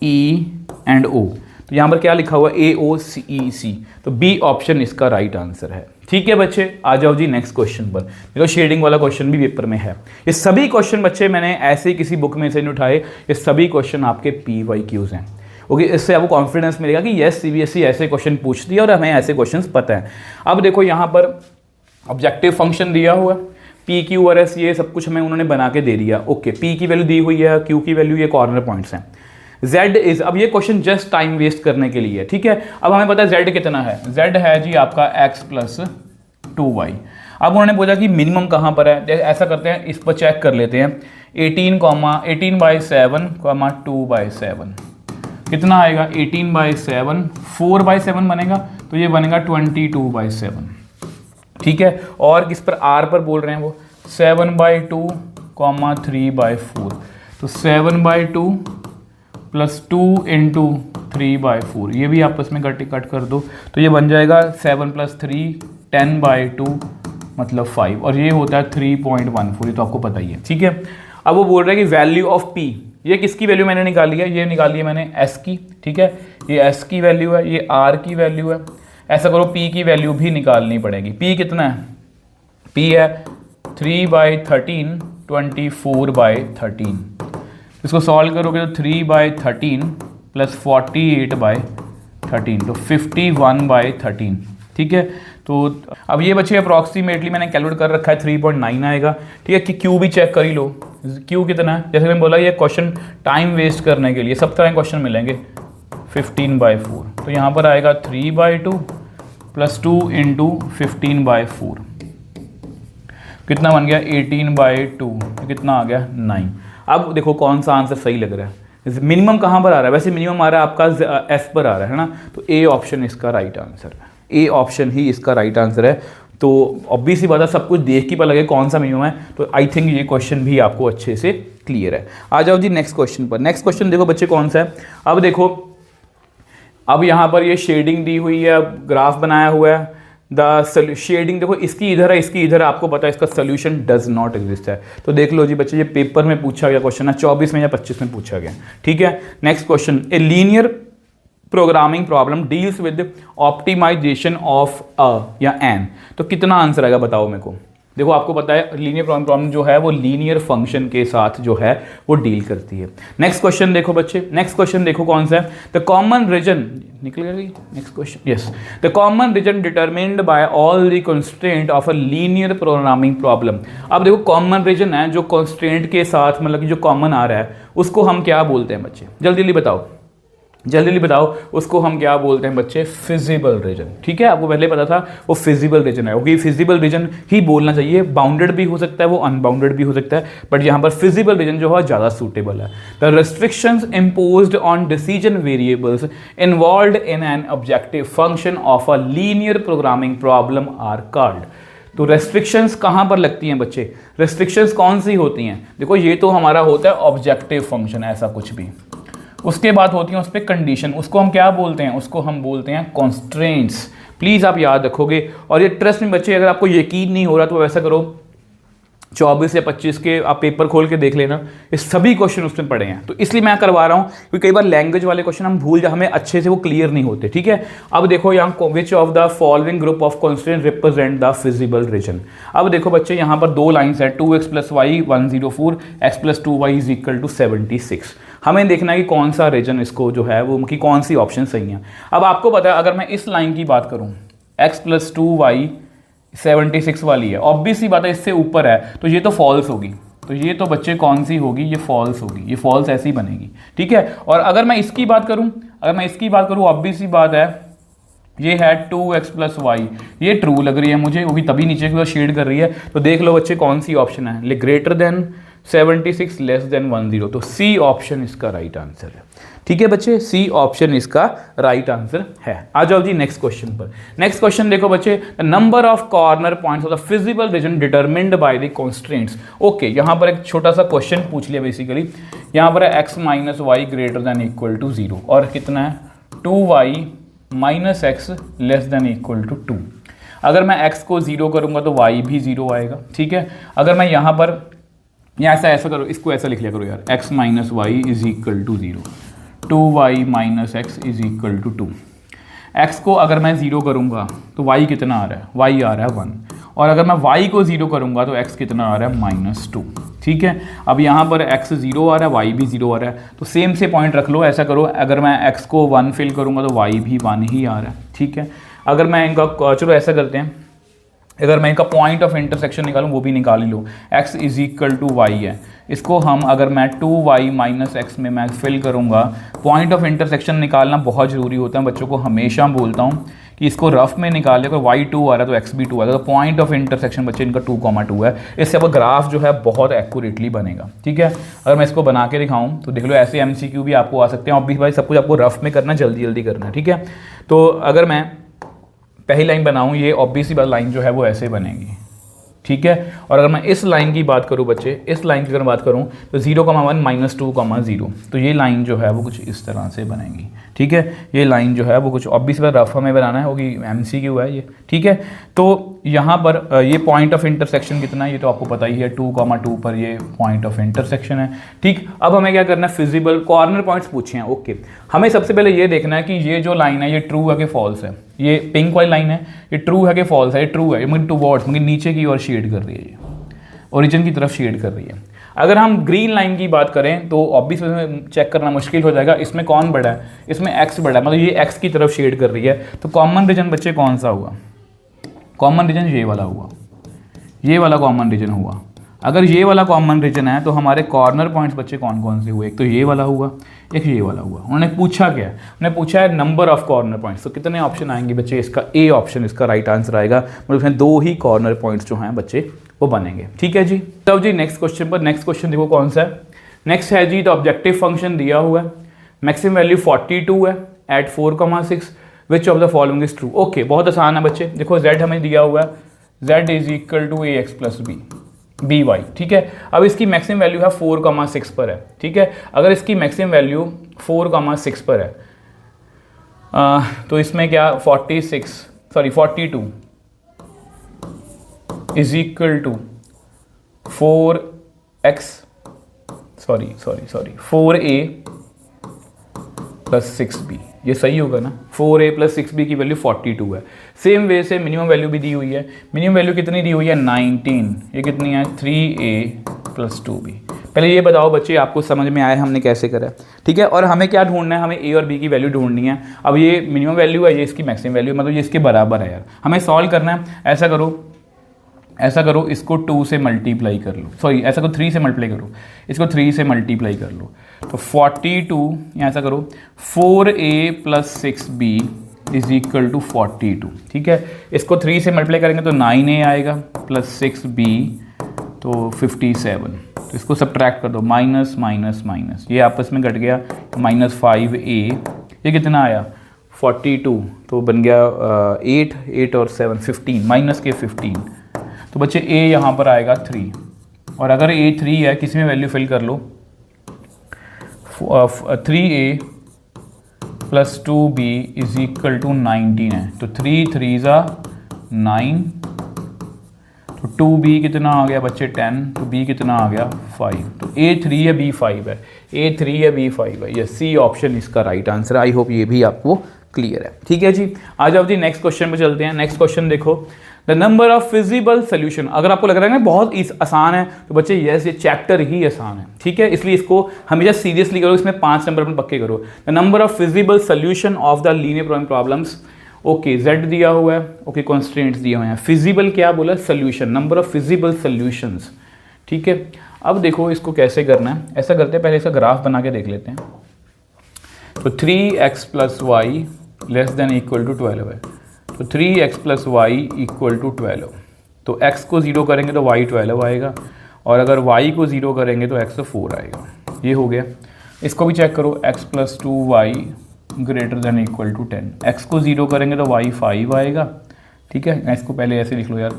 ई एंड ओ। तो यहाँ पर क्या लिखा हुआ है AOCEC, तो बी ऑप्शन इसका राइट आंसर है। ठीक है बच्चे, आ जाओ जी नेक्स्ट क्वेश्चन पर। देखो शेडिंग वाला क्वेश्चन भी पेपर में है। ये सभी क्वेश्चन बच्चे मैंने ऐसे ही किसी बुक में से नहीं उठाए, ये सभी क्वेश्चन आपके PYQs हैं। ओके, इससे आपको कॉन्फिडेंस मिलेगा कि यस CBSE ऐसे क्वेश्चन पूछती है और हमें ऐसे क्वेश्चन पता है। अब देखो यहाँ पर ऑब्जेक्टिव फंक्शन दिया हुआ है, PQ और S ये सब कुछ हमें उन्होंने बना के दे दिया। ओके, P की वैल्यू दी हुई है, Q की वैल्यू, ये कॉर्नर पॉइंट्स हैं। Z इज, अब ये क्वेश्चन जस्ट टाइम वेस्ट करने के लिए है। ठीक है, अब हमें पता है Z कितना है, Z है जी आपका x + 2y। अब उन्होंने बोला कि मिनिमम कहाँ पर है, ऐसा करते हैं इस पर चेक कर लेते हैं। 18/7, 2/7 कितना आएगा, 18/7, 4/7 बनेगा, तो ये बनेगा 22/7। ठीक है, और किस पर, R पर बोल रहे हैं वो, 7/2, 3/4, तो 7/2 + 2 × 3/4, ये भी आपस में कट कर दो, तो ये बन जाएगा 7 + 3, 10/2 मतलब 5, और ये होता है 3.14, ये तो आपको पता ही है। ठीक है, अब वो बोल रहे हैं कि वैल्यू ऑफ P, ये किसकी वैल्यू मैंने निकाली है, ये निकाली है मैंने S की। ठीक है, ये S की वैल्यू है, ये R की वैल्यू है। ऐसा करो P की वैल्यू भी निकालनी पड़ेगी। P कितना है, P है 3/13, 24/13। इसको सॉल्व करोगे तो 3/13 + 48/13, तो 51/13। ठीक है, तो अब ये बच्चे अप्रॉक्सीमेटली मैंने कैलकुलेट कर रखा है 3.9 आएगा। ठीक है, कि Q भी चेक कर ही लो, Q कितना है, जैसे मैंने बोला ये क्वेश्चन टाइम वेस्ट करने के लिए, सब तरह के क्वेश्चन मिलेंगे। 15/4, तो यहाँ पर आएगा 3/2 + 2 × 15/4, कितना बन गया 18/2, तो कितना आ गया 9। अब देखो कौन सा आंसर सही लग रहा है, मिनिमम कहाँ पर आ रहा है, वैसे मिनिमम आ रहा है आपका S पर आ रहा है ना, तो A ऑप्शन इसका राइट आंसर है, A ऑप्शन ही इसका राइट आंसर है। तो ऑब्वियस ही बात है, सब कुछ देख के पता लगे कौन सा मिनिमम है, तो आई थिंक ये क्वेश्चन भी आपको अच्छे से क्लियर है। आ जाओ जी नेक्स्ट क्वेश्चन पर। नेक्स्ट क्वेश्चन देखो बच्चे कौन सा है, अब देखो, अब यहाँ पर ये शेडिंग दी हुई है, ग्राफ बनाया हुआ है, द शेडिंग देखो इसकी इधर है, इसकी इधर है, आपको पता है इसका सोल्यूशन डज नॉट एग्जिस्ट है। तो देख लो जी बच्चे, ये पेपर में पूछा गया क्वेश्चन है, 24 में या 25 में पूछा गया। ठीक है, next question, a linear programming problem deals with optimization of a या एन, तो कितना आंसर आएगा बताओ मेरे को। देखो आपको पता है लीनियर प्रॉब्लम जो है वो लीनियर फंक्शन के साथ जो है वो डील करती है। नेक्स्ट क्वेश्चन देखो बच्चे, नेक्स्ट क्वेश्चन देखो कौन सा है, द कॉमन रीजन, निकल गई next question, yes, the common region determined by all the constraint of a linear programming problem. अब देखो कॉमन रीजन है जो कंस्ट्रेंट के साथ, मतलब कि जो कॉमन आ रहा है उसको हम क्या बोलते हैं बच्चे, जल्दी जल्दी बताओ, जल्दी जल्दी बताओ, उसको हम क्या बोलते हैं बच्चे, फिजिबल रीजन। ठीक है, आपको पहले पता था वो फिजिबल रीजन है, ओके, फिजिबल रीजन ही बोलना चाहिए, बाउंडेड भी हो सकता है, वो अनबाउंडेड भी हो सकता है, बट यहाँ पर फिजिबल रीजन जो है ज़्यादा सूटेबल है। The restrictions imposed on decision variables involved in an objective function of a linear programming problem are called. तो रेस्ट्रिक्शंस कहाँ पर लगती हैं बच्चे, रेस्ट्रिक्शंस कौन सी होती हैं, देखो ये तो हमारा होता है ऑब्जेक्टिव फंक्शन, ऐसा कुछ भी, उसके बाद होती है उस पर कंडीशन, उसको हम क्या बोलते हैं, उसको हम बोलते हैं कॉन्स्ट्रेंट्स। प्लीज़ आप याद रखोगे, और ये ट्रस्ट में बच्चे, अगर आपको यकीन नहीं हो रहा तो वैसा करो, 24 या 25 के आप पेपर खोल के देख लेना, ये सभी क्वेश्चन उसमें पड़े हैं। तो इसलिए मैं करवा रहा हूँ क्योंकि कई बार लैंग्वेज वाले क्वेश्चन हम भूल हमें अच्छे से वो क्लियर नहीं होते। ठीक है, अब देखो यहाँ विच of the following group of constant represent the feasible reason. अब देखो बच्चे यहाँ पर दो लाइन्स है, 2x + y 104, x + 2y = 76। हमें देखना है कि कौन सा रीजन इसको जो है वो उनकी कौन सी ऑप्शन सही है। अब आपको पता है, अगर मैं इस लाइन की बात करूँ, x + 2y 76 वाली है, ऑब्वियस सी बात है इससे ऊपर है, तो ये तो फॉल्स होगी, तो ये तो बच्चे कौन सी होगी, ये फॉल्स होगी, ये फॉल्स ऐसी बनेगी। ठीक है, और अगर मैं इसकी बात करूं, ऑब्वियस सी बात है ये है 2x + y, ये ट्रू लग रही है मुझे, वो भी तभी नीचे की ओर शेड कर रही है। तो देख लो बच्चे कौन सी ऑप्शन है, ग्रेटर देन 76 लेस देन 10, तो सी ऑप्शन इसका राइट आंसर है। ठीक है बच्चे, सी ऑप्शन इसका राइट आंसर है। आ जाओ जी नेक्स्ट क्वेश्चन पर। नेक्स्ट क्वेश्चन देखो बच्चे, the number of corner points of the feasible reason determined by the constraints. Okay, यहाँ पर एक छोटा सा क्वेश्चन पूछ लिया बेसिकली, यहाँ पर है x - y > 0 और कितना है 2y - x < 2। अगर मैं x को 0 करूँगा तो y भी 0 आएगा। ठीक है, अगर मैं यहाँ पर ऐसा करो, इसको ऐसा लिख लिया करो यार, x - y = 0, 2y minus x is equal to 2। x को अगर मैं 0 करूँगा तो y कितना आ रहा है, y आ रहा है 1, और अगर मैं y को 0 करूँगा तो x कितना आ रहा है -2। ठीक है, अब यहाँ पर x 0 आ रहा है, y भी 0 आ रहा है, तो सेम से पॉइंट रख लो। ऐसा करो, अगर मैं x को 1 फिल करूँगा तो y भी 1 ही आ रहा है। ठीक है, अगर मैं इनका, चलो ऐसा करते हैं, अगर मैं इनका पॉइंट ऑफ इंटरसेक्शन निकालूं वो भी निकाल ही लो। x is equal to y है, इसको हम अगर मैं 2y माइनस एक्स में मैं फिल करूंगा, पॉइंट ऑफ इंटरसेक्शन निकालना बहुत ज़रूरी होता है, बच्चों को हमेशा बोलता हूँ कि इसको रफ में निकाले। अगर y 2 आ रहा है तो x भी 2 आ रहा है, तो पॉइंट ऑफ इंटरसेक्शन बच्चे इनका 2,2 है। इससे अब ग्राफ जो है बहुत एक्यूरेटली बनेगा। ठीक है, अगर मैं इसको बना के दिखाऊँ तो देख लो, ऐसे MCQ भी आपको आ सकते हैं। और भी भाई सब कुछ आपको रफ में करना, जल्दी जल्दी करना है। ठीक है, तो अगर मैं पहली लाइन बनाऊं, ये ऑब्वियस ही बात लाइन जो है वो ऐसे बनेगी। ठीक है, और अगर मैं इस लाइन की बात करूं बच्चे, इस लाइन की अगर बात करूं तो 0,1 -2,0, तो ये लाइन जो है वो कुछ इस तरह से बनेगी। ठीक है, ये लाइन जो है वो कुछ ऑब्वियस बात रफ हमें बनाना है, होगी MCQ है ये। ठीक है, तो यहाँ पर ये पॉइंट ऑफ इंटरसेक्शन कितना है ये तो आपको पता ही है, 2,2 पर ये पॉइंट ऑफ इंटरसेक्शन है। ठीक, अब हमें क्या करना है, फिजिबल कॉर्नर पॉइंट्स पूछे हैं। ओके, हमें सबसे पहले ये देखना है कि ये जो लाइन है ये ट्रू है कि फॉल्स है। ये पिंक वाली लाइन है, ये ट्रू है कि फॉल्स है। ये ट्रू है, ये मुझे टूवर्ड्स, मुझे नीचे की ओर शेड कर रही है, ये ओरिजिन की तरफ शेड कर रही है। अगर हम ग्रीन लाइन की बात करें तो ऑब्वियसली चेक करना मुश्किल हो जाएगा, इसमें कौन बड़ा है, इसमें x बड़ा है, मतलब ये x की तरफ शेड कर रही है। तो कॉमन रीजन बच्चे कौन सा हुआ, कॉमन रीजन ये वाला हुआ, ये वाला कॉमन रीजन हुआ। अगर ये वाला कॉमन रीजन है तो हमारे कॉर्नर पॉइंट्स बच्चे कौन कौन से हुए, एक तो ये वाला हुआ, एक ये वाला हुआ। उन्होंने पूछा क्या है, उन्होंने पूछा है नंबर ऑफ कॉर्नर पॉइंट्स। तो कितने ऑप्शन आएंगे बच्चे, इसका ए ऑप्शन इसका राइट आंसर आएगा, मतलब इसमें 2 ही कॉर्नर पॉइंट्स जो हैं बच्चे वो बनेंगे। ठीक है जी, तब जी नेक्स्ट क्वेश्चन पर, नेक्स्ट क्वेश्चन देखो कौन सा है। नेक्स्ट है जी, तो ऑब्जेक्टिव फंक्शन दिया हुआ है, मैक्सिमम वैल्यू 42 है at 4,6, which of the following is true. Okay, बहुत आसान है बच्चे, देखो z हमें दिया हुआ है, z is equal to ax plus b y. ठीक है, अब इसकी मैक्सिमम वैल्यू है 4,6 पर है। ठीक है, अगर इसकी मैक्सिमम वैल्यू 4,6 पर है तो इसमें क्या 42 is equal to 4a plus 6b, ये सही होगा ना। 4a प्लस 6b की वैल्यू 42 है। सेम वे से मिनिमम वैल्यू भी दी हुई है, मिनिमम वैल्यू कितनी दी हुई है 19, ये कितनी है 3a प्लस 2b। पहले ये बताओ बच्चे, आपको समझ में आया हमने कैसे करा। ठीक है, और हमें क्या ढूंढना है, हमें a और b की वैल्यू ढूंढनी है। अब ये मिनिमम वैल्यू है, ये इसकी मैक्सिमम वैल्यू, मतलब ये इसके बराबर है यार, हमें सॉल्व करना है। ऐसा करो, इसको 2 से मल्टीप्लाई कर लो, सॉरी ऐसा करो 3 से मल्टीप्लाई करो, इसको 3 से मल्टीप्लाई कर लो तो 42, या ऐसा करो 4a plus 6b is equal to 42। ठीक है, इसको 3 से मल्टीप्लाई करेंगे तो 9a आएगा प्लस 6b तो 57, तो इसको सब्ट्रैक्ट कर दो, माइनस माइनस माइनस, ये आपस में घट गया, -5a, ये कितना आया 42, तो बन गया 8 और 7 15, माइनस के 15, तो बच्चे a यहाँ पर आएगा 3, और अगर a 3 है, किसी में वैल्यू फिल कर लो, 3a plus 2b is equal to 19 है, तो 3 3 9, तो 2b कितना आ गया बच्चे 10, तो b कितना आ गया 5, तो a 3 है b 5 है, a 3 है b 5 है, ये सी ऑप्शन इसका राइट आंसर है। आई होप ये भी आपको क्लियर है। ठीक है जी, आ जाओ जी नेक्स्ट क्वेश्चन पे चलते हैं। नेक्स्ट क्वेश्चन देखो, the number of feasible solution. अगर आपको लग रहा है ना बहुत आसान है तो बच्चे यस, ये चैप्टर ही आसान है। ठीक है, इसलिए इसको हमेशा सीरियसली करो, इसमें 5 नंबर अपने पक्के करो। The number of feasible solution of the linear problems. Okay, z दिया हुआ है, ओके कॉन्स्टेंट्स दिए हुए हैं। फिजिबल क्या बोला, solution, number of feasible solutions. ठीक है, अब देखो इसको कैसे करना है। ऐसा करते हैं, पहले इसका ग्राफ बना के देख लेते हैं। तो 3x plus y less than equal to 12 है, तो 3x plus Y equal to 12, तो x को 0 करेंगे तो y 12 आएगा, और अगर y को 0 करेंगे तो x 4 आएगा। ये हो गया। इसको भी चेक करो, x plus 2y greater than equal to 10, x को 0 करेंगे तो y 5 आएगा। ठीक है, इसको पहले ऐसे लिख लो यार,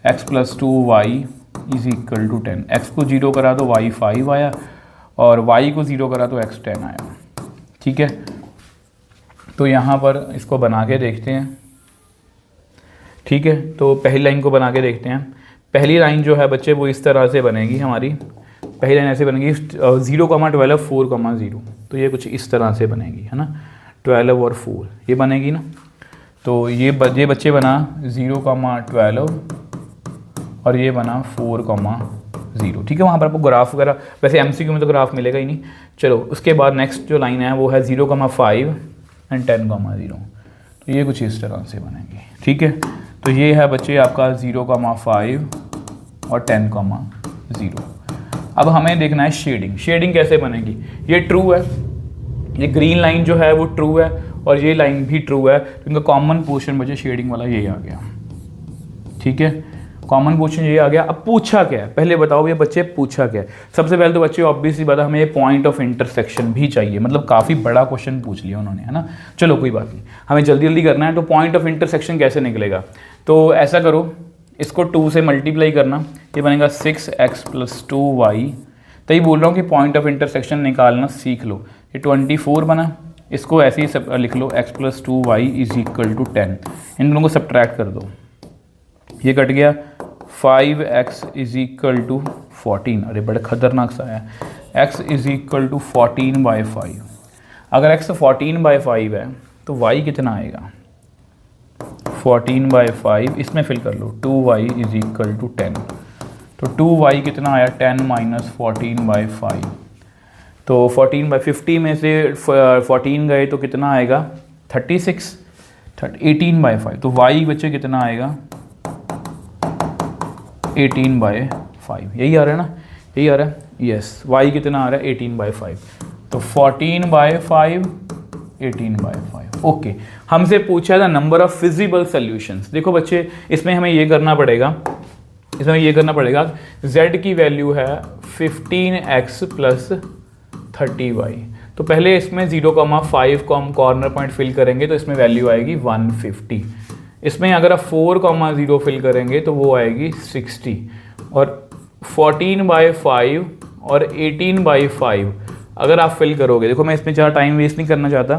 x plus 2y is equal to 10, x को 0 करा तो y 5 आया, और y को 0 करा तो x 10 आया। ठीक है, तो यहाँ पर इसको बना के देखते हैं। ठीक है, तो पहली लाइन को बना के देखते हैं। पहली लाइन जो है बच्चे वो इस तरह से बनेगी हमारी, पहली लाइन ऐसे बनेगी 0,12 4,0, तो ये कुछ इस तरह से बनेगी, है ना, 12 और 4 ये बनेगी ना। तो ये बच्चे बना 0,12 और ये बना 4,0, ठीक है। वहाँ पर आपको ग्राफ वगैरह, वैसे एमसीक्यू में तो ग्राफ मिलेगा ही नहीं। चलो उसके बाद नेक्स्ट जो लाइन है वो है 0,5 एंड 10,0, तो ये कुछ इस तरह से बनेगी, ठीक है। तो ये है बच्चे आपका 0,5 और 10,0। अब हमें देखना है शेडिंग कैसे बनेगी। ये ट्रू है, ये ग्रीन लाइन जो है वो ट्रू है और ये लाइन भी ट्रू है, तो इनका कॉमन पोर्शन बच्चे शेडिंग वाला ये आ गया, ठीक है, कॉमन पोर्शन ये आ गया। अब पूछा क्या है, पहले बताओ ये बच्चे पूछा क्या है। सबसे पहले तो बच्चे ऑब्वियसली बात है, हमें ये पॉइंट ऑफ इंटरसेक्शन भी चाहिए, मतलब काफ़ी बड़ा क्वेश्चन पूछ लिया उन्होंने, है ना। चलो कोई बात नहीं, हमें जल्दी जल्दी करना है। तो पॉइंट ऑफ इंटरसेक्शन कैसे निकलेगा, तो ऐसा करो, इसको 2 से मल्टीप्लाई करना, ये बनेगा 6x + 2y। तो ये बोल रहा हूँ कि पॉइंट ऑफ इंटरसेक्शन निकालना सीख लो। ये 24 बना, इसको ऐसे ही लिख लो x + 2y = 10। इन दोनों को सब्ट्रैक्ट कर दो, ये कट गया। 5x = 14, अरे बड़ा खतरनाक सा है, x = 14/5। अगर x 14/5 है तो y कितना आएगा, 14/5, इसमें फिल कर लो, 2y = 10। तो 2y कितना आया, 10 - 14/5। तो 14/50 में से 14 गए तो कितना आएगा, 36, 18/5। तो y बच्चे कितना आएगा, 18/5। यही आ रहा है ना, यही आ रहा है, यस। y कितना आ रहा है, 18/5। तो 14/5, 18/5। ओके, हमसे पूछा था नंबर ऑफ फिजिबल सॉल्यूशंस। देखो बच्चे, इसमें हमें ये करना पड़ेगा, z की वैल्यू है 15x + 30y। तो पहले इसमें 0,5 को हम कॉर्नर पॉइंट फिल करेंगे तो इसमें वैल्यू आएगी 150। इसमें अगर आप 4,0 फिल करेंगे तो वो आएगी 60। और 14/5 और 18/5 अगर आप फिल करोगे, देखो मैं इसमें ज़्यादा टाइम वेस्ट नहीं करना चाहता,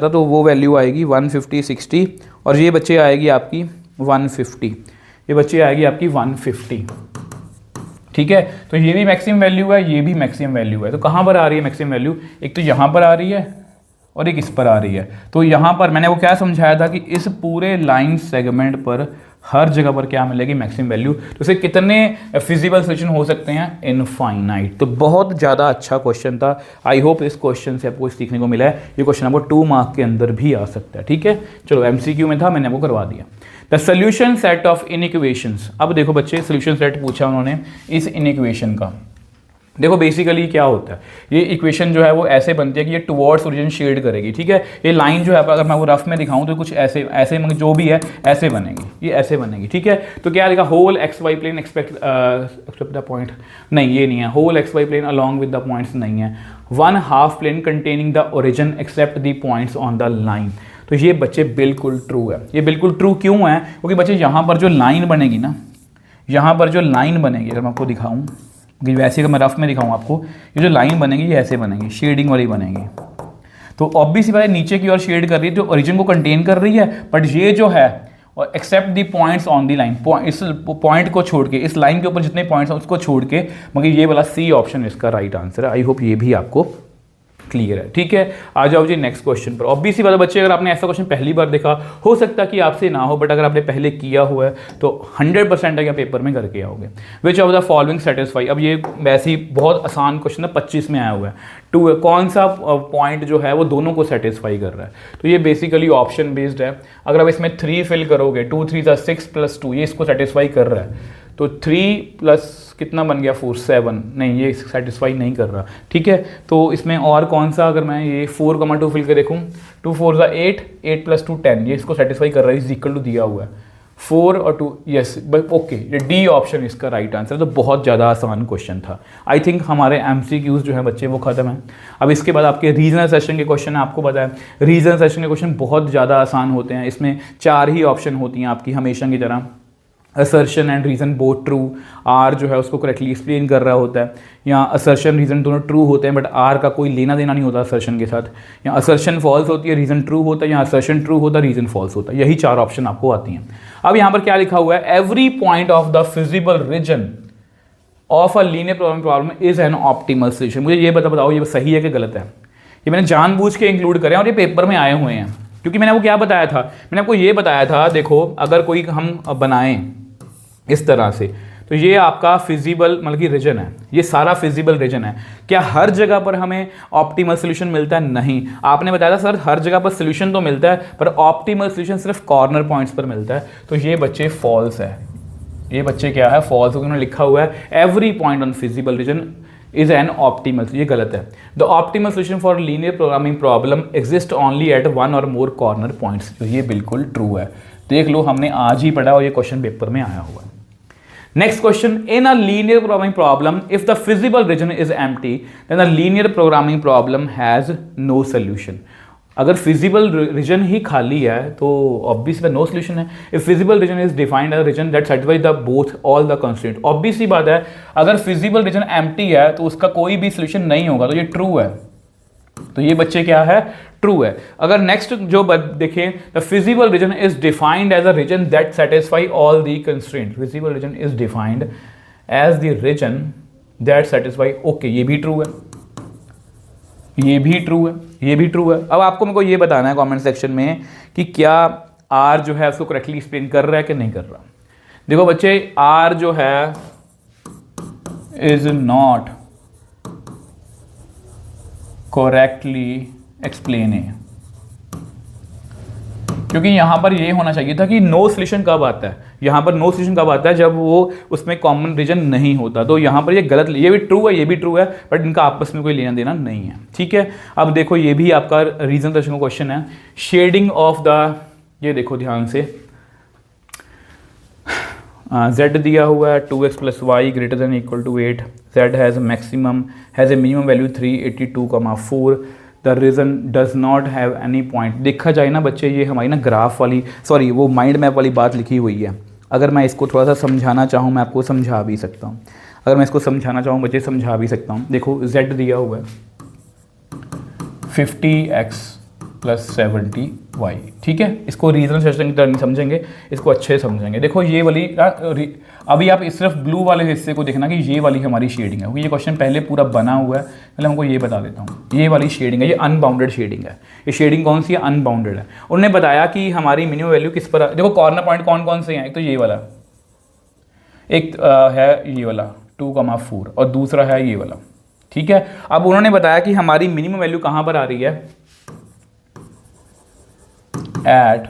तो वो वैल्यू आएगी 150, 60 और ये बच्चे आएगी आपकी 150, ये बच्चे आएगी आपकी 150, ठीक है। तो ये भी मैक्सिमम वैल्यू है, ये भी मैक्सिमम वैल्यू है। तो कहाँ पर आ रही है मैक्सिमम वैल्यू, एक तो यहाँ पर आ रही है और एक इस पर आ रही है। तो यहाँ पर मैंने वो क्या समझाया था कि इस पूरे लाइन सेगमेंट पर हर जगह पर क्या मिलेगी, मैक्सिमम वैल्यू। तो इसे कितने फिजिबल सॉल्यूशन हो सकते हैं, इनफाइनाइट। तो बहुत ज़्यादा अच्छा क्वेश्चन था। आई होप इस क्वेश्चन से आपको सीखने को मिला है। ये क्वेश्चन आपको 2 मार्क के अंदर भी आ सकता है, ठीक है। चलो एमसीक्यू में था, मैंने आपको करवा दिया। The solution set of inequations. अब देखो बच्चे, सोल्यूशन सेट पूछा उन्होंने इस इनइक्वेशन का। देखो बेसिकली क्या होता है, ये इक्वेशन जो है वो ऐसे बनती है कि ये टुवर्ड्स ओरिजिन शेड करेगी, ठीक है। ये लाइन जो है अगर मैं वो रफ में दिखाऊं तो कुछ ऐसे ऐसे जो भी है ऐसे बनेगी, ये ऐसे बनेगी, ठीक है। तो क्या लिखा, whole XY plane expect the point, नहीं ये नहीं है, whole XY plane along with the points नहीं है, 1/2 plane containing the origin except the points on the line. तो ये बच्चे बिल्कुल ट्रू है। ये बिल्कुल ट्रू क्यों है, क्योंकि बच्चे यहाँ पर जो लाइन बनेगी ना, यहाँ पर जो लाइन बनेगी, अगर मैं आपको दिखाऊँ, वैसे अगर मैं रफ में दिखाऊँ आपको, ये जो लाइन बनेगी ये ऐसे बनेगी, शेडिंग वाली बनेगी। तो ऑब्वियसली बात है नीचे की ओर शेड कर रही है, जो ओरिजिन को कंटेन कर रही है, बट ये जो है और except the points on the line, इस पॉइंट को छोड़ के, इस लाइन के ऊपर जितने पॉइंट्स हैं उसको छोड़ के, मगर ये वाला सी ऑप्शन इसका राइट आंसर है। आई होप ये भी आपको क्लियर है, ठीक है। आ जाओ जी नेक्स्ट क्वेश्चन पर। ऑब्वियसली बात है बच्चे, अगर आपने ऐसा क्वेश्चन पहली बार देखा, हो सकता है कि आपसे ना हो, बट अगर आपने पहले किया हुआ है तो 100% है पेपर में करके आओगे। विच ऑफ द फॉलोइंग सेटिस्फाई। अब ये वैसे ही बहुत आसान क्वेश्चन है, 25 में आया हुआ है। टू कौन सा पॉइंट जो है वो दोनों को सेटिस्फाई कर रहा है, तो ये बेसिकली ऑप्शन बेस्ड है। अगर आप इसमें 3 फिल करोगे, 2 3 6 + 2, ये इसको सेटिस्फाई कर रहा है। तो 3 + कितना बन गया 4 7, नहीं ये सेटिस्फाई नहीं कर रहा, ठीक है। तो इसमें और कौन सा, अगर मैं ये 4,2 फिल कर देखूँ, 2 4 8, 8 + 2 10, ये इसको सेटिस्फाई कर रहा है, इक्वल टू दिया हुआ है 4 और 2, यस ओके, ये डी ऑप्शन इसका राइट आंसर। तो बहुत ज़्यादा आसान क्वेश्चन था। आई थिंक हमारे MCQs जो है बच्चे वो खत्म है। अब इसके बाद आपके रीजनल सेशन के क्वेश्चन है, आपको पता है रीजनल सेशन के क्वेश्चन बहुत ज़्यादा आसान होते हैं। इसमें 4 ही ऑप्शन होती हैं आपकी, हमेशा की तरह, assertion and reason both true. R जो है उसको करेक्टली एक्सप्लेन कर रहा होता है, या असर्शन रीज़न दोनों ट्रू होते हैं बट आर का कोई लेना देना नहीं होता असर्शन के साथ, या असर्शन फॉल्स होती है, रीज़न ट्रू होता है, या असर्शन ट्रू होता है, रीज़न फॉल्स होता है। यही 4 ऑप्शन आपको आती हैं। अब यहाँ पर क्या लिखा हुआ है, every point of the feasible region of a linear problem is an optimal solution. मुझे ये बताओ ये सही है कि गलत है? ये मैंने जानबूझ के इंक्लूड करे और ये पेपर में आए हुए हैं, क्योंकि मैंने आपको क्या बताया था, मैंने आपको ये बताया था, देखो अगर कोई हम बनाएं इस तरह से, तो ये आपका फिजिबल मतलब कि रीजन है, ये सारा फिजिबल रीजन है। क्या हर जगह पर हमें ऑप्टिमल सोल्यूशन मिलता है? नहीं। आपने बताया था सर हर जगह पर सोल्यूशन तो मिलता है, पर ऑप्टिमल सोल्यूशन सिर्फ कॉर्नर पॉइंट्स पर मिलता है। तो ये बच्चे फॉल्स है, ये बच्चे क्या है, फॉल्स, क्योंकि उन्होंने लिखा हुआ है every point on feasible region is an optimal, ये गलत है। The optimal solution for linear programming problem exist only at one or more corner points, तो ये बिल्कुल ट्रू है। देख लो हमने आज ही पढ़ा और ये क्वेश्चन पेपर में आया हुआ है। Next question, in a linear programming problem, if the feasible region is empty, then the linear programming problem has no solution. अगर feasible region ही खाली है तो obviously no solution है। If feasible region is defined as a region that satisfies the both all the constraint, obvious ही बात है, अगर feasible region empty है तो उसका कोई भी solution नहीं होगा, तो ये true है। तो ये बच्चे क्या है, ट्रू है। अगर नेक्स्ट जो देखें, the feasible region is defined as a region that satisfy all the constraint, feasible region is defined as the region that satisfy, okay ये भी ट्रू है, ये भी ट्रू है, ये भी ट्रू है। अब आपको मेरे को ये बताना है कमेंट सेक्शन में कि क्या आर जो है उसको करेक्टली एक्सप्लेन कर रहा है कि नहीं कर रहा। देखो बच्चे, आर जो है इज नॉट करेक्टली एक्सप्लेनिंग, क्योंकि यहां पर ये होना चाहिए था कि नो सोल्यूशन कब आता है, यहां पर नो सोल्यूशन कब आता है, जब वो उसमें कॉमन रीजन नहीं होता। तो यहां पर ये गलत, ये भी ट्रू है, ये भी ट्रू है, बट इनका आपस में कोई लेना देना नहीं है। ठीक है, अब देखो ये भी आपका रीजन दर्शन क्वेश्चन है, शेडिंग ऑफ द, ये देखो ध्यान से, z दिया हुआ है 2x + y greater than equal to 8, z has a minimum value 382,4, the region does not have any point. देखा जाए ना बच्चे, ये हमारी ना ग्राफ वाली, सॉरी वो माइंड मैप वाली बात लिखी हुई है। अगर मैं इसको थोड़ा सा समझाना चाहूँ, मैं आपको समझा भी सकता हूँ, अगर मैं इसको समझाना चाहूँ बच्चे समझा भी सकता हूँ। देखो z दिया हुआ है 50x + 70y, ठीक है, इसको रीजन सेशन की तरह नहीं समझेंगे, इसको अच्छे समझेंगे। देखो ये वाली, अभी आप सिर्फ ब्लू वाले हिस्से को देखना कि ये वाली हमारी शेडिंग है, क्योंकि ये क्वेश्चन पहले पूरा बना हुआ है। पहले हमको ये बता देता हूँ, ये वाली शेडिंग है, ये अनबाउंडेड शेडिंग है। ये शेडिंग कौन सी है, अनबाउंडेड है। उन्होंने बताया कि हमारी मिनिमम वैल्यू किस पर, देखो कॉर्नर पॉइंट कौन कौन से हैं, एक तो ये वाला, एक है ये वाला 2,4 और दूसरा है ये वाला, ठीक है। अब उन्होंने बताया कि हमारी मिनिमम वैल्यू कहाँ पर आ रही है, एट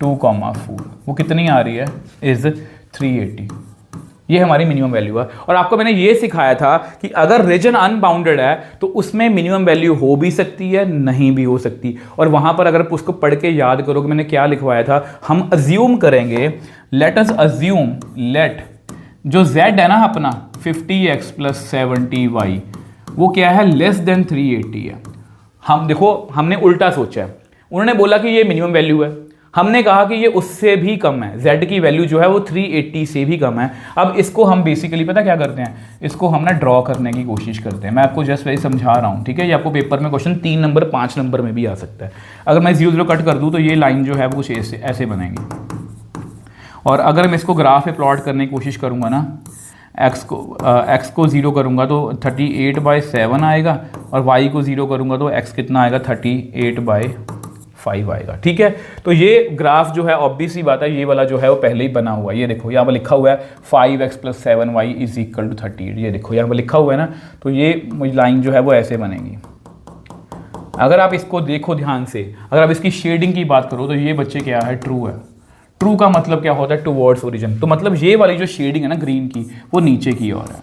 2,4, वो कितनी आ रही है, इज 380, ये हमारी मिनिमम वैल्यू है। और आपको मैंने ये सिखाया था कि अगर रीजन अनबाउंडेड है तो उसमें मिनिमम वैल्यू हो भी सकती है, नहीं भी हो सकती। और वहां पर अगर उसको पढ़ के याद करो कि मैंने क्या लिखवाया था, हम अज्यूम करेंगे, लेट अस अज्यूम, लेट जो z है ना अपना 50x + 70y, वो क्या है, लेस देन 380 है। हम देखो हमने उल्टा सोचा है, उन्होंने बोला कि ये मिनिमम वैल्यू है, हमने कहा कि ये उससे भी कम है, z की वैल्यू जो है वो 380 से भी कम है। अब इसको हम बेसिकली पता क्या करते हैं, इसको हम ना ड्रॉ करने की कोशिश करते हैं। मैं आपको जस्ट वही समझा रहा हूँ, ठीक है। ये आपको पेपर में क्वेश्चन 3 नंबर 5 नंबर में भी आ सकता है। अगर मैं 0 0 कट कर दूँ तो ये लाइन जो है वो कुछ ऐसे बनेगी, और अगर मैं इसको ग्राफ पे प्लॉट करने की कोशिश करूँगा ना, x को 0 करूँगा तो 38/7 आएगा, और y को 0 करूँगा तो x कितना आएगा, 38/5 आएगा, ठीक है। तो ये ग्राफ जो है ऑब्वियस ही बात है, ये वाला जो है वो पहले ही बना हुआ है। ये देखो यहाँ पर लिखा हुआ है 5x + 7y = 38, ये देखो यहाँ पर लिखा हुआ है ना, तो ये लाइन जो है वो ऐसे बनेगी। अगर आप इसको देखो ध्यान से, अगर आप इसकी शेडिंग की बात करो तो ये बच्चे क्या है, ट्रू है। ट्रू का मतलब क्या होता है, टुवर्ड्स ओरिजिन, तो मतलब ये वाली जो शेडिंग है ना ग्रीन की, वो नीचे की ओर है।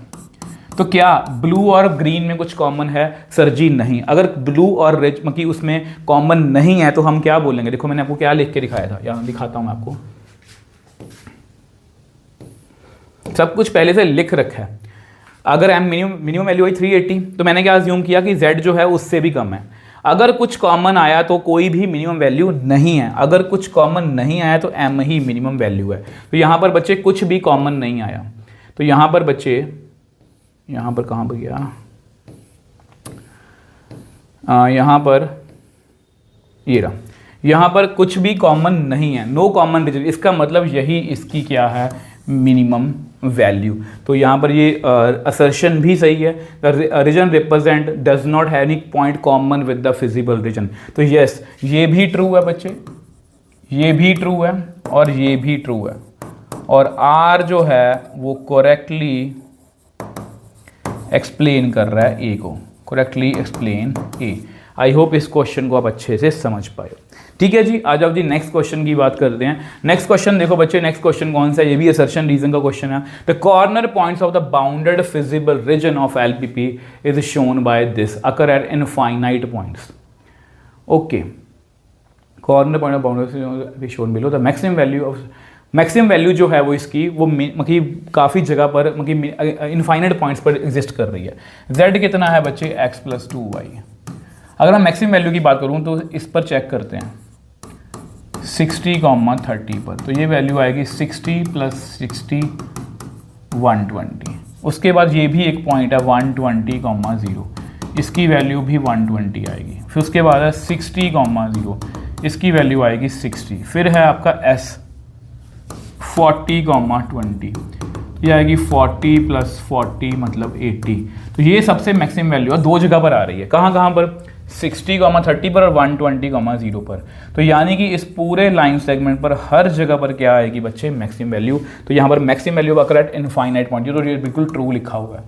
तो क्या ब्लू और ग्रीन में कुछ कॉमन है, सर जी नहीं। अगर ब्लू और रेड की उसमें कॉमन नहीं है तो हम क्या बोलेंगे, देखो मैंने आपको क्या लिख के दिखाया था, यहाँ दिखाता हूँ मैं आपको, सब कुछ पहले से लिख रखा है। अगर मिनिमम वैल्यू है 380, तो मैंने क्या अज्यूम किया कि z जो है उससे भी कम है। अगर कुछ कॉमन आया तो कोई भी मिनिमम वैल्यू नहीं है, अगर कुछ कॉमन नहीं आया तो m ही मिनिमम वैल्यू है। तो यहाँ पर बच्चे कुछ भी कॉमन नहीं आया, तो यहाँ पर बच्चे, यहाँ पर कहाँ पर गया, यहाँ पर ये रहा, यहाँ पर कुछ भी कॉमन नहीं है, नो कॉमन रीजन। इसका मतलब यही इसकी क्या है, मिनिमम वैल्यू। तो यहाँ पर ये असर्शन भी सही है, the reason represent does not have any point common with the feasible reason. तो यस, ये भी ट्रू है बच्चे, ये भी ट्रू है और ये भी ट्रू है, और आर जो है वो करेक्टली एक्सप्लेन कर रहा है ए को, correctly explain A. I hope इस क्वेश्चन को आप अच्छे से समझ पाए। ठीक है जी, आ जाओ जी नेक्स्ट क्वेश्चन की बात करते हैं। नेक्स्ट क्वेश्चन देखो बच्चे, नेक्स्ट क्वेश्चन कौन सा है, ये भी असर्शन रीजन का क्वेश्चन है। The corner points of the bounded feasible region of LPP is shown by this occur at infinite points. Okay, corner point of bounded shown below the maximum value of, maximum value जो है वो इसकी वो मतलब काफ़ी जगह पर मतलब इनफाइनाइट पॉइंट्स पर एग्जिस्ट कर रही है। z कितना है बच्चे, x + 2y। अगर मैं मैक्सिमम वैल्यू की बात करूं तो इस पर चेक करते हैं 60, 30 पर, तो ये वैल्यू आएगी 60 + 60 120। उसके बाद ये भी एक पॉइंट है 120, 0, इसकी वैल्यू भी 120 आएगी। फिर उसके बाद है 60, 0, इसकी वैल्यू आएगी 60। फिर है आपका s 40, 20, ये आएगी 40 + 40 मतलब 80। तो ये सबसे मैक्सिमम वैल्यू है, दो जगह पर आ रही है। कहाँ कहाँ पर, 60, 30 पर और 120, 0 पर। तो यानी कि इस पूरे लाइन सेगमेंट पर हर जगह पर क्या आएगी बच्चे, मैक्सिमम वैल्यू। तो यहाँ पर maximum value occur at infinite point, तो ये बिल्कुल ट्रू लिखा हुआ है।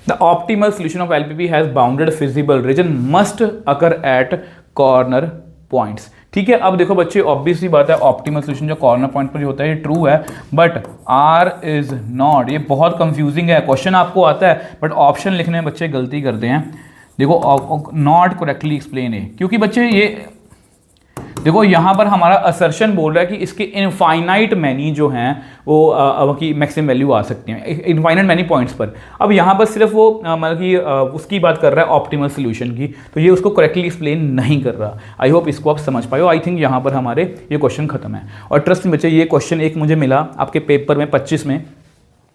The optimal solution of LPP has bounded feasible region must occur at corner points. ठीक है, अब देखो बच्चे ऑब्वियसली बात है, ऑप्टिमल सोल्यूशन जो कॉर्नर पॉइंट पर होता है ये ट्रू है, बट आर इज नॉट। ये बहुत कंफ्यूजिंग है, क्वेश्चन आपको आता है बट ऑप्शन लिखने में बच्चे गलती करते हैं। देखो नॉट करेक्टली एक्सप्लेन है, क्योंकि बच्चे ये देखो यहाँ पर हमारा असर्शन बोल रहा है कि इसके इनफाइनाइट मैनी जो हैं वो की मैक्सिमम वैल्यू आ सकती हैं इनफाइनाइट मैनी पॉइंट्स पर। अब यहाँ पर सिर्फ वो मतलब कि उसकी बात कर रहा है ऑप्टिमल सोल्यूशन की, तो ये उसको करेक्टली एक्सप्लेन नहीं कर रहा। आई होप इसको आप समझ पाए हो। आई थिंक यहाँ पर हमारे ये क्वेश्चन खत्म है। और ट्रस्ट में बच्चे ये क्वेश्चन एक मुझे मिला आपके पेपर में 25 में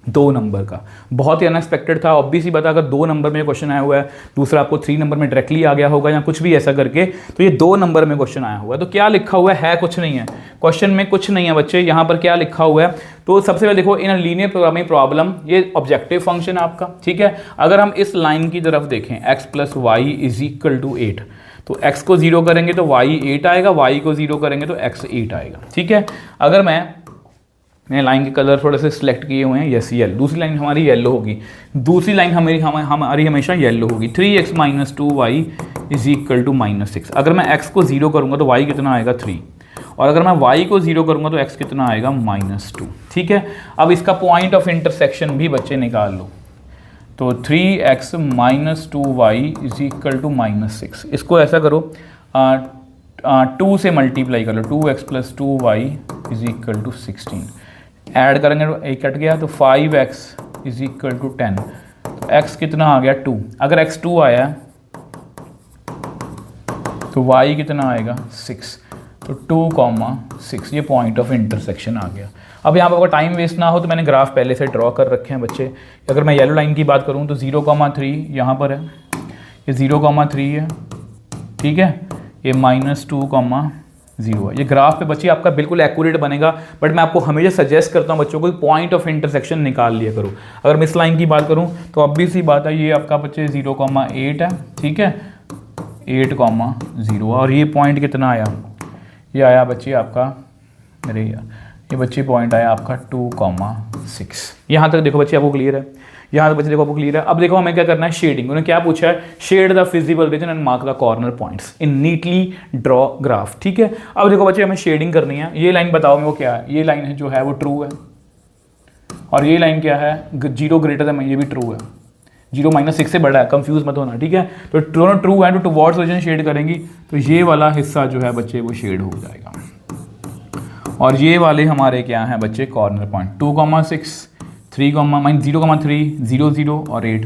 2 नंबर का, बहुत ही अनएक्सपेक्टेड था। ऑब्वियसली बता, अगर 2 नंबर में क्वेश्चन आया हुआ है, दूसरा आपको 3 नंबर में डायरेक्टली आ गया होगा या कुछ भी ऐसा करके, तो ये 2 नंबर में क्वेश्चन आया हुआ है। तो क्या लिखा हुआ है कुछ नहीं है क्वेश्चन में, कुछ नहीं है बच्चे। यहाँ पर क्या लिखा हुआ है, तो सबसे पहले देखो इन लीनियर प्रोग्रामिंग प्रॉब्लम, ये ऑब्जेक्टिव फंक्शन है आपका। ठीक है, अगर हम इस लाइन की तरफ देखें x + y = 8, तो x को 0 करेंगे तो y 8 आएगा, y को 0 करेंगे तो x 8 आएगा। ठीक है, अगर मैंने लाइन के कलर थोड़े से सिलेक्ट किए हुए हैं, यस येलो, दूसरी लाइन हमारी येलो होगी, दूसरी लाइन हमारी हमेशा येलो होगी। 3x - 2y = -6। अगर मैं x को 0 करूँगा तो y कितना आएगा, 3, और अगर मैं y को 0 करूँगा तो x कितना आएगा, -2। ठीक है, अब इसका पॉइंट ऑफ इंटरसेक्शन भी बच्चे निकाल लो, तो 3x - 2y = -6। इसको ऐसा करो 2 से मल्टीप्लाई कर लो, 2x + 2y = 16। ऐड करेंगे तो 1 कट गया, तो 5x = 10, तो x कितना आ गया, 2। अगर x 2 आया तो y कितना आएगा, 6, तो 2, 6, ये पॉइंट ऑफ इंटरसेक्शन आ गया। अब यहाँ पर अगर टाइम वेस्ट ना हो तो मैंने ग्राफ पहले से ड्रॉ कर रखे हैं बच्चे। अगर मैं येलो लाइन की बात करूँ तो 0, 3 यहाँ पर है, ये 0, 3 है। ठीक है, ये -2, 0 है। ये ग्राफ पे बच्चे आपका बिल्कुल एक्यूरेट बनेगा, बट मैं आपको हमेशा सजेस्ट करता हूँ बच्चों को पॉइंट ऑफ इंटरसेक्शन निकाल लिया करो। अगर मैं इस लाइन की बात करूँ तो ऑब्वियसली बात है, ये आपका बच्चे 0, 8 है। ठीक है, 8, 0, और ये पॉइंट कितना आया, ये आया बच्चे आपका, अरे यार ये बच्चे पॉइंट आया आपका 2, 6। यहाँ तक देखो बच्चे आपको क्लियर है, यहाँ तक बच्चे देखो आपको क्लियर है। अब देखो हमें क्या करना है, शेडिंग। उन्होंने क्या पूछा है, shade the feasible region and mark the corner points in neatly draw graph. ठीक है, अब देखो बच्चे हमें शेडिंग करनी है। ये लाइन बताओ मेरे को क्या है, ये लाइन है जो है वो ट्रू है, और ये लाइन क्या है, 0 > ये भी ट्रू है, 0 - 6 से बड़ा है, कंफ्यूज मत होना। ठीक है, तो दोनों ट्रू है, तो टुवर्ड्स रीजन शेड करेंगी, तो ये वाला हिस्सा जो है बच्चे वो शेड हो जाएगा, और ये वाले हमारे क्या हैं बच्चे, कॉर्नर पॉइंट। 2, 6, 3, 0, 3, 0, 0 और 8,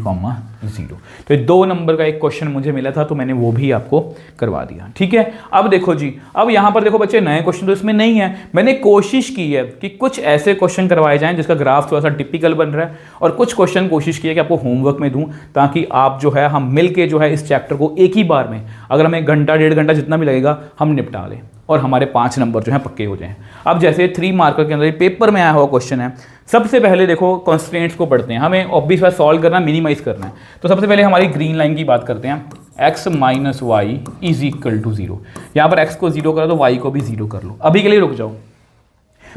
0। तो ये 2 नंबर का एक क्वेश्चन मुझे मिला था, तो मैंने वो भी आपको करवा दिया। ठीक है, अब देखो जी, अब यहाँ पर देखो बच्चे नए क्वेश्चन तो इसमें नहीं है। मैंने कोशिश की है कि कुछ ऐसे क्वेश्चन करवाए जाएं जिसका ग्राफ थोड़ा सा टिपिकल बन रहा है, और कुछ क्वेश्चन कोशिश की है कि आपको होमवर्क में दूं, ताकि आप जो है हम मिल के जो है इस चैप्टर को एक ही बार में, अगर हमें 1 घंटा 1.5 घंटा जितना भी लगेगा, हम निपटा लें। और हमारे 5 नंबर जो हैं पक्के हो जाएं। अब जैसे 3 मार्कर के अंदर पेपर में आया हुआ क्वेश्चन है, सबसे पहले देखो कंस्ट्रेंट्स को पढ़ते हैं, हमें ऑब्वियस बात सॉल्व करना, मिनिमाइज करना है। तो सबसे पहले हमारी ग्रीन लाइन की बात करते हैं, x minus y is equal to 0। यहाँ पर x को 0 करो तो y को भी 0 कर लो। अभी के लिए रुक जाओ,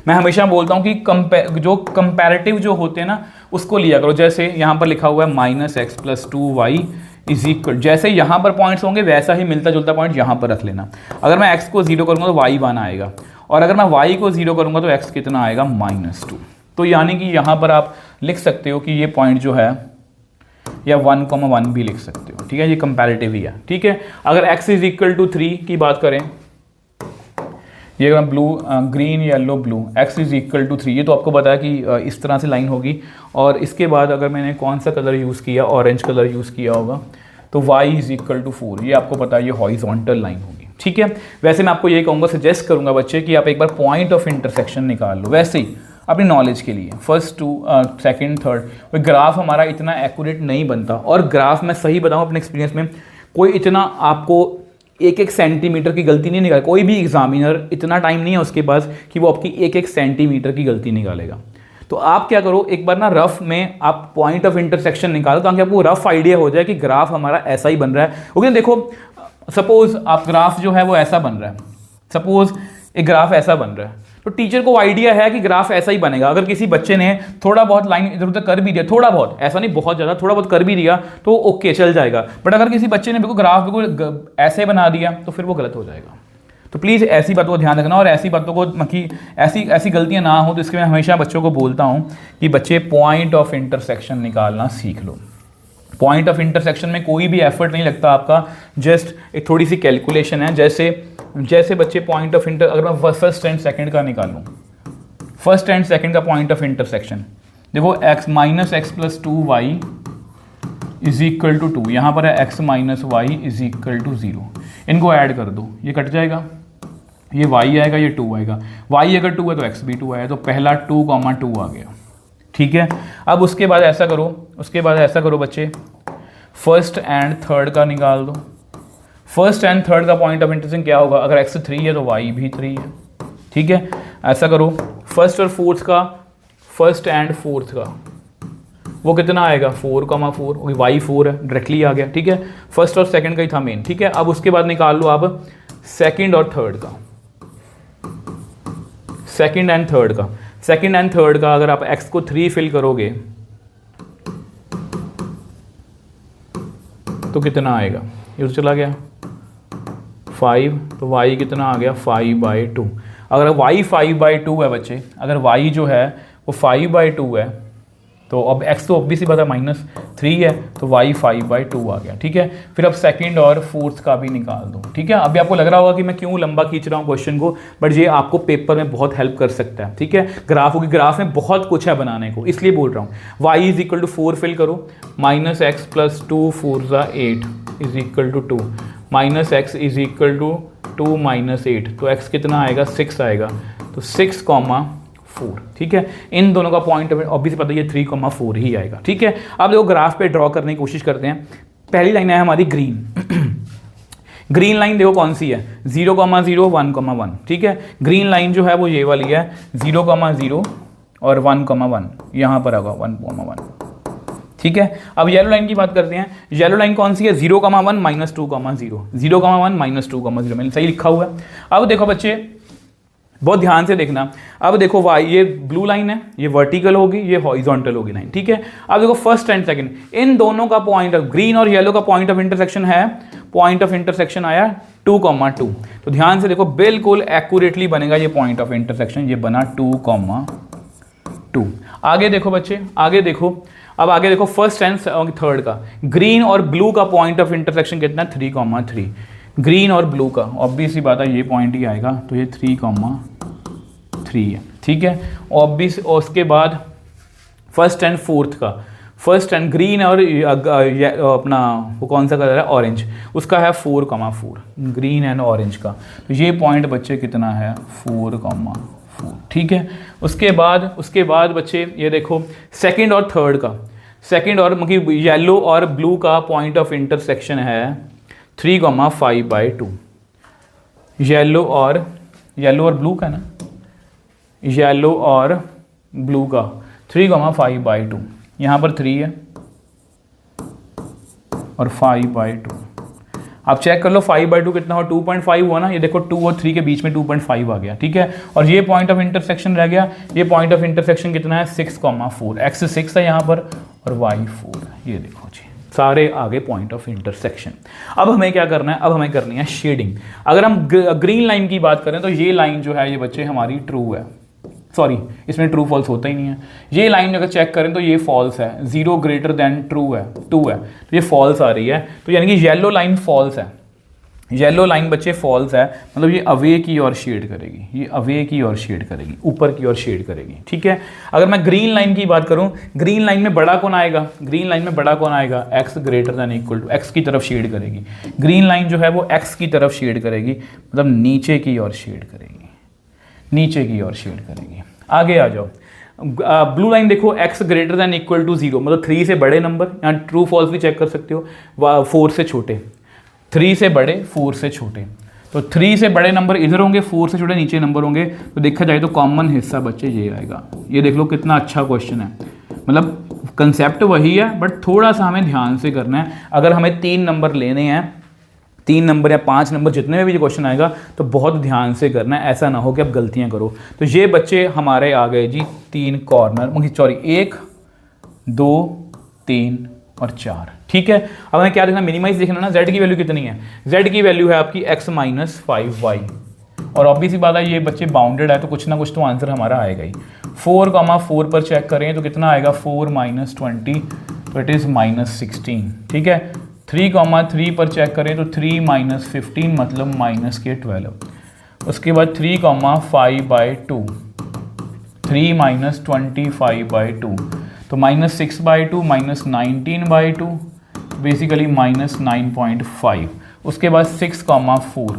मैं हमेशा बोलता हूँ कि जो कंपैरेटिव जो होते हैं ना उसको लिया करो। जैसे यहाँ पर लिखा हुआ है minus x plus 2y is equal, जैसे यहाँ पर पॉइंट्स होंगे वैसा ही मिलता जुलता पॉइंट यहाँ पर रख लेना। अगर मैं x को 0 करूँगा तो y 1 आएगा, और अगर मैं y को 0 करूँगा तो x कितना आएगा -2। तो यानी कि यहाँ पर आप लिख सकते हो कि ये पॉइंट जो है, या 1,1 भी लिख सकते हो, ठीक है, ये कंपैरेटिव ही है, ठीक है। अगर x इज इक्वल टू 3 की बात करें, ये अगर blue green yellow blue, x is equal to 3, ये तो आपको पता है कि इस तरह से लाइन होगी। और इसके बाद अगर मैंने कौन सा कलर यूज़ किया, ऑरेंज कलर यूज़ किया होगा, तो y इज इक्वल टू 4, ये आपको पता है ये हॉरिजॉन्टल लाइन होगी, ठीक है। वैसे मैं आपको ये कहूँगा, सजेस्ट करूँगा बच्चे कि आप एक बार पॉइंट ऑफ इंटरसेक्शन निकाल लो, वैसे ही अपनी नॉलेज के लिए, first to second third. Graph हमारा इतना एक्यूरेट नहीं बनता, और ग्राफ मैं सही बताऊँ अपने एक्सपीरियंस में, कोई इतना आपको 1-1 सेंटीमीटर की गलती नहीं निकाले, कोई भी एग्जामिनर इतना टाइम नहीं है उसके पास कि वो आपकी 1-1 सेंटीमीटर की गलती निकालेगा। तो आप क्या करो, एक बार ना रफ में आप पॉइंट ऑफ इंटरसेक्शन निकालो, ताकि आपको रफ आइडिया हो जाए कि ग्राफ हमारा ऐसा ही बन रहा है। ओके, देखो सपोज आप ग्राफ जो है वो ऐसा बन रहा है, सपोज एक ग्राफ ऐसा बन रहा है, तो टीचर को आइडिया है कि ग्राफ ऐसा ही बनेगा। अगर किसी बच्चे ने थोड़ा बहुत लाइन इधर उधर कर भी दिया, थोड़ा बहुत, ऐसा नहीं बहुत ज़्यादा, थोड़ा बहुत कर भी दिया तो ओके चल जाएगा। बट अगर किसी बच्चे ने बिल्कुल ग्राफ बिल्कुल ऐसे बना दिया तो फिर वो गलत हो जाएगा। तो प्लीज़ ऐसी बातों को ध्यान रखना, और ऐसी बातों को कि ऐसी गलतियाँ ना हो। तो इसके मैं हमेशा बच्चों को बोलता हूँ कि बच्चे पॉइंट ऑफ इंटरसेक्शन निकालना सीख लो। पॉइंट ऑफ इंटरसेक्शन में कोई भी एफर्ट नहीं लगता आपका, जस्ट एक थोड़ी सी कैलकुलेशन है। जैसे बच्चे पॉइंट ऑफ इंटर, अगर मैं फर्स्ट एंड सेकंड का निकालूं, फर्स्ट एंड सेकंड का पॉइंट ऑफ इंटरसेक्शन, देखो x minus x plus 2y is equal to 2, यहाँ पर है x minus y is equal to 0। इनको ऐड कर दो, ये कट जाएगा, ये y आएगा, ये 2 आएगा। y अगर 2 है तो x भी 2 आएगा, तो पहला 2,2 आ गया, ठीक है। अब उसके बाद ऐसा करो बच्चे, फर्स्ट एंड थर्ड का निकाल दो। फर्स्ट एंड थर्ड का पॉइंट ऑफ इंटरसेक्शन क्या होगा, अगर x 3 है तो y भी 3 है, ठीक है। ऐसा करो, फर्स्ट और फोर्थ का, फर्स्ट एंड फोर्थ का वो कितना आएगा, 4,4, y 4 है, डायरेक्टली आ गया, ठीक है। फर्स्ट और सेकंड का ही था मेन, ठीक है। अब उसके बाद निकाल लो आप सेकंड और थर्ड का, सेकंड एंड थर्ड का अगर आप x को 3 फिल करोगे तो कितना आएगा, ये तो चला गया 5, तो y कितना आ गया 5/2। अगर y 5/2 है बच्चे, अगर y जो है वो 5/2 है, तो अब x तो ऑब्वियसली बात है -3 है, तो y 5/2 आ गया, ठीक है। फिर अब सेकंड और फोर्थ का भी निकाल दो, ठीक है। अभी आपको लग रहा होगा कि मैं क्यों लंबा खींच रहा हूँ क्वेश्चन को, बट ये आपको पेपर में बहुत हेल्प कर सकता है, ठीक है। ग्राफ में बहुत कुछ है बनाने को, इसलिए बोल रहा हूँ। y is equal to 4 fill करो, -x plus 2 4 8 is equal to 2, -x is equal to 2 -8, तो x कितना आएगा 6 आएगा, तो 6,4, ठीक है। इन दोनों का पॉइंट ऑब्वियसली पता है ये 3,4 ही आएगा, ठीक है। अब देखो ग्राफ पे ड्रॉ करने की कोशिश करते हैं। पहली लाइन है हमारी ग्रीन ग्रीन लाइन देखो कौन सी है, 0,0 1,1, ठीक है। ग्रीन लाइन जो है वो ये वाली है, 0,0 और 1,1, यहाँ पर होगा 1,1, ठीक है। अब येलो लाइन की बात करते हैं। येलो लाइन कौन सी है, 0,1 -2,0, 0,1 -2,0, मैंने सही लिखा हुआ है। अब देखो बच्चे बहुत ध्यान से देखना, अब देखो y, ये ब्लू लाइन है, ये वर्टिकल होगी, ये हॉरिजॉन्टल होगी लाइन, ठीक है। अब देखो फर्स्ट एंड सेकंड, इन दोनों का पॉइंट ऑफ, ग्रीन और येलो का पॉइंट ऑफ इंटरसेक्शन है, पॉइंट ऑफ इंटरसेक्शन आया 2,2। तो ध्यान से देखो, बिल्कुल एक्यूरेटली बनेगा ये पॉइंट ऑफ इंटरसेक्शन, ये बना 2,2। आगे देखो बच्चे, आगे देखो फर्स्ट एंड थर्ड का, ग्रीन और ब्लू का पॉइंट ऑफ इंटरसेक्शन कितना है 3,3। ग्रीन और ब्लू का ऑब्वियसली बात है ये पॉइंट ही आएगा, तो ये 3,3 है, ठीक है। ऑब्वियस, और उसके बाद फर्स्ट एंड फोर्थ का, फर्स्ट एंड ग्रीन और अपना वो कौन सा कलर है ऑरेंज, उसका है 4,4, ग्रीन एंड ऑरेंज का, तो ये पॉइंट बच्चे कितना है 4,4, ठीक है। उसके बाद बच्चे ये देखो सेकंड और थर्ड का, सेकंड और मतलब येलो और ब्लू का पॉइंट ऑफ इंटरसेक्शन है 3,5/2, येलो और येलो और ब्लू का ना, येलो और ब्लू का 3,5/2, यहाँ पर 3 है और 5/2। आप चेक कर लो 5/2 कितना हो, 2.5 हुआ ना, ये देखो 2 और 3 के बीच में 2.5 आ गया, ठीक है। और ये पॉइंट ऑफ इंटरसेक्शन रह गया, ये पॉइंट ऑफ इंटरसेक्शन कितना है 6,4, एक्स 6 है यहाँ पर और वाई 4, ये देखो जी सारे आगे पॉइंट ऑफ इंटरसेक्शन। अब हमें क्या करना है, अब हमें करनी है शेडिंग। अगर हम ग्रीन लाइन की बात करें तो ये लाइन जो है ये बच्चे हमारी ट्रू है, सॉरी इसमें ट्रू फॉल्स होता ही नहीं है। ये लाइन अगर चेक करें तो ये फॉल्स है, 0 ग्रेटर देन ट्रू है, 2 है, तो ये फॉल्स आ रही है। तो यानी कि येलो लाइन फॉल्स है, येलो लाइन बच्चे फॉल्स है, मतलब ये अवे की ओर शेड करेगी, ये अवे की ओर शेड करेगी, ऊपर की ओर शेड करेगी, ठीक है। अगर मैं ग्रीन लाइन की बात करूं, ग्रीन लाइन में बड़ा कौन आएगा, ग्रीन लाइन में बड़ा कौन आएगा, x greater than equal to, x की तरफ शेड करेगी। ग्रीन लाइन जो है वो x की तरफ शेड करेगी, मतलब नीचे की ओर शेड करेगी, नीचे की ओर शेड करेगी। आगे आ जाओ, ब्लू लाइन देखो x greater than equal to 0, मतलब 3 से बड़े नंबर, यहाँ ट्रू फॉल्स भी चेक कर सकते हो, 4 से छोटे, 3 से बड़े 4 से छोटे, तो 3 से बड़े नंबर इधर होंगे, 4 से छोटे नीचे नंबर होंगे। तो देखा जाए तो कॉमन हिस्सा बच्चे ये आएगा। ये देख लो कितना अच्छा क्वेश्चन है, मतलब कंसेप्ट वही है बट थोड़ा सा हमें ध्यान से करना है। अगर हमें 3 नंबर लेने हैं, 3 नंबर या 5 नंबर जितने में भी क्वेश्चन आएगा तो बहुत ध्यान से करना है, ऐसा ना हो कि आप गलतियां करो। तो ये बच्चे हमारे आ गए जी 3 कॉर्नर, सॉरी 1 2 3 और 4, ठीक है। अब हमें क्या देखना, मिनिमाइज देखना ना, z की वैल्यू कितनी है, z की वैल्यू है आपकी x माइनस 5y, और ऑब्वियस ही बात है ये बच्चे बाउंडेड है तो कुछ ना कुछ तो आंसर हमारा आएगा ही। 4,4 पर चेक करें तो कितना आएगा, 4 माइनस 20, तो इट इज़ -16, ठीक है। 3,3 पर चेक करें तो 3 माइनस 15 मतलब -12। उसके बाद 3,5/2, 3 माइनस 25/2, तो -6/2 -19/2, बेसिकली -9.5। उसके बाद 6,4,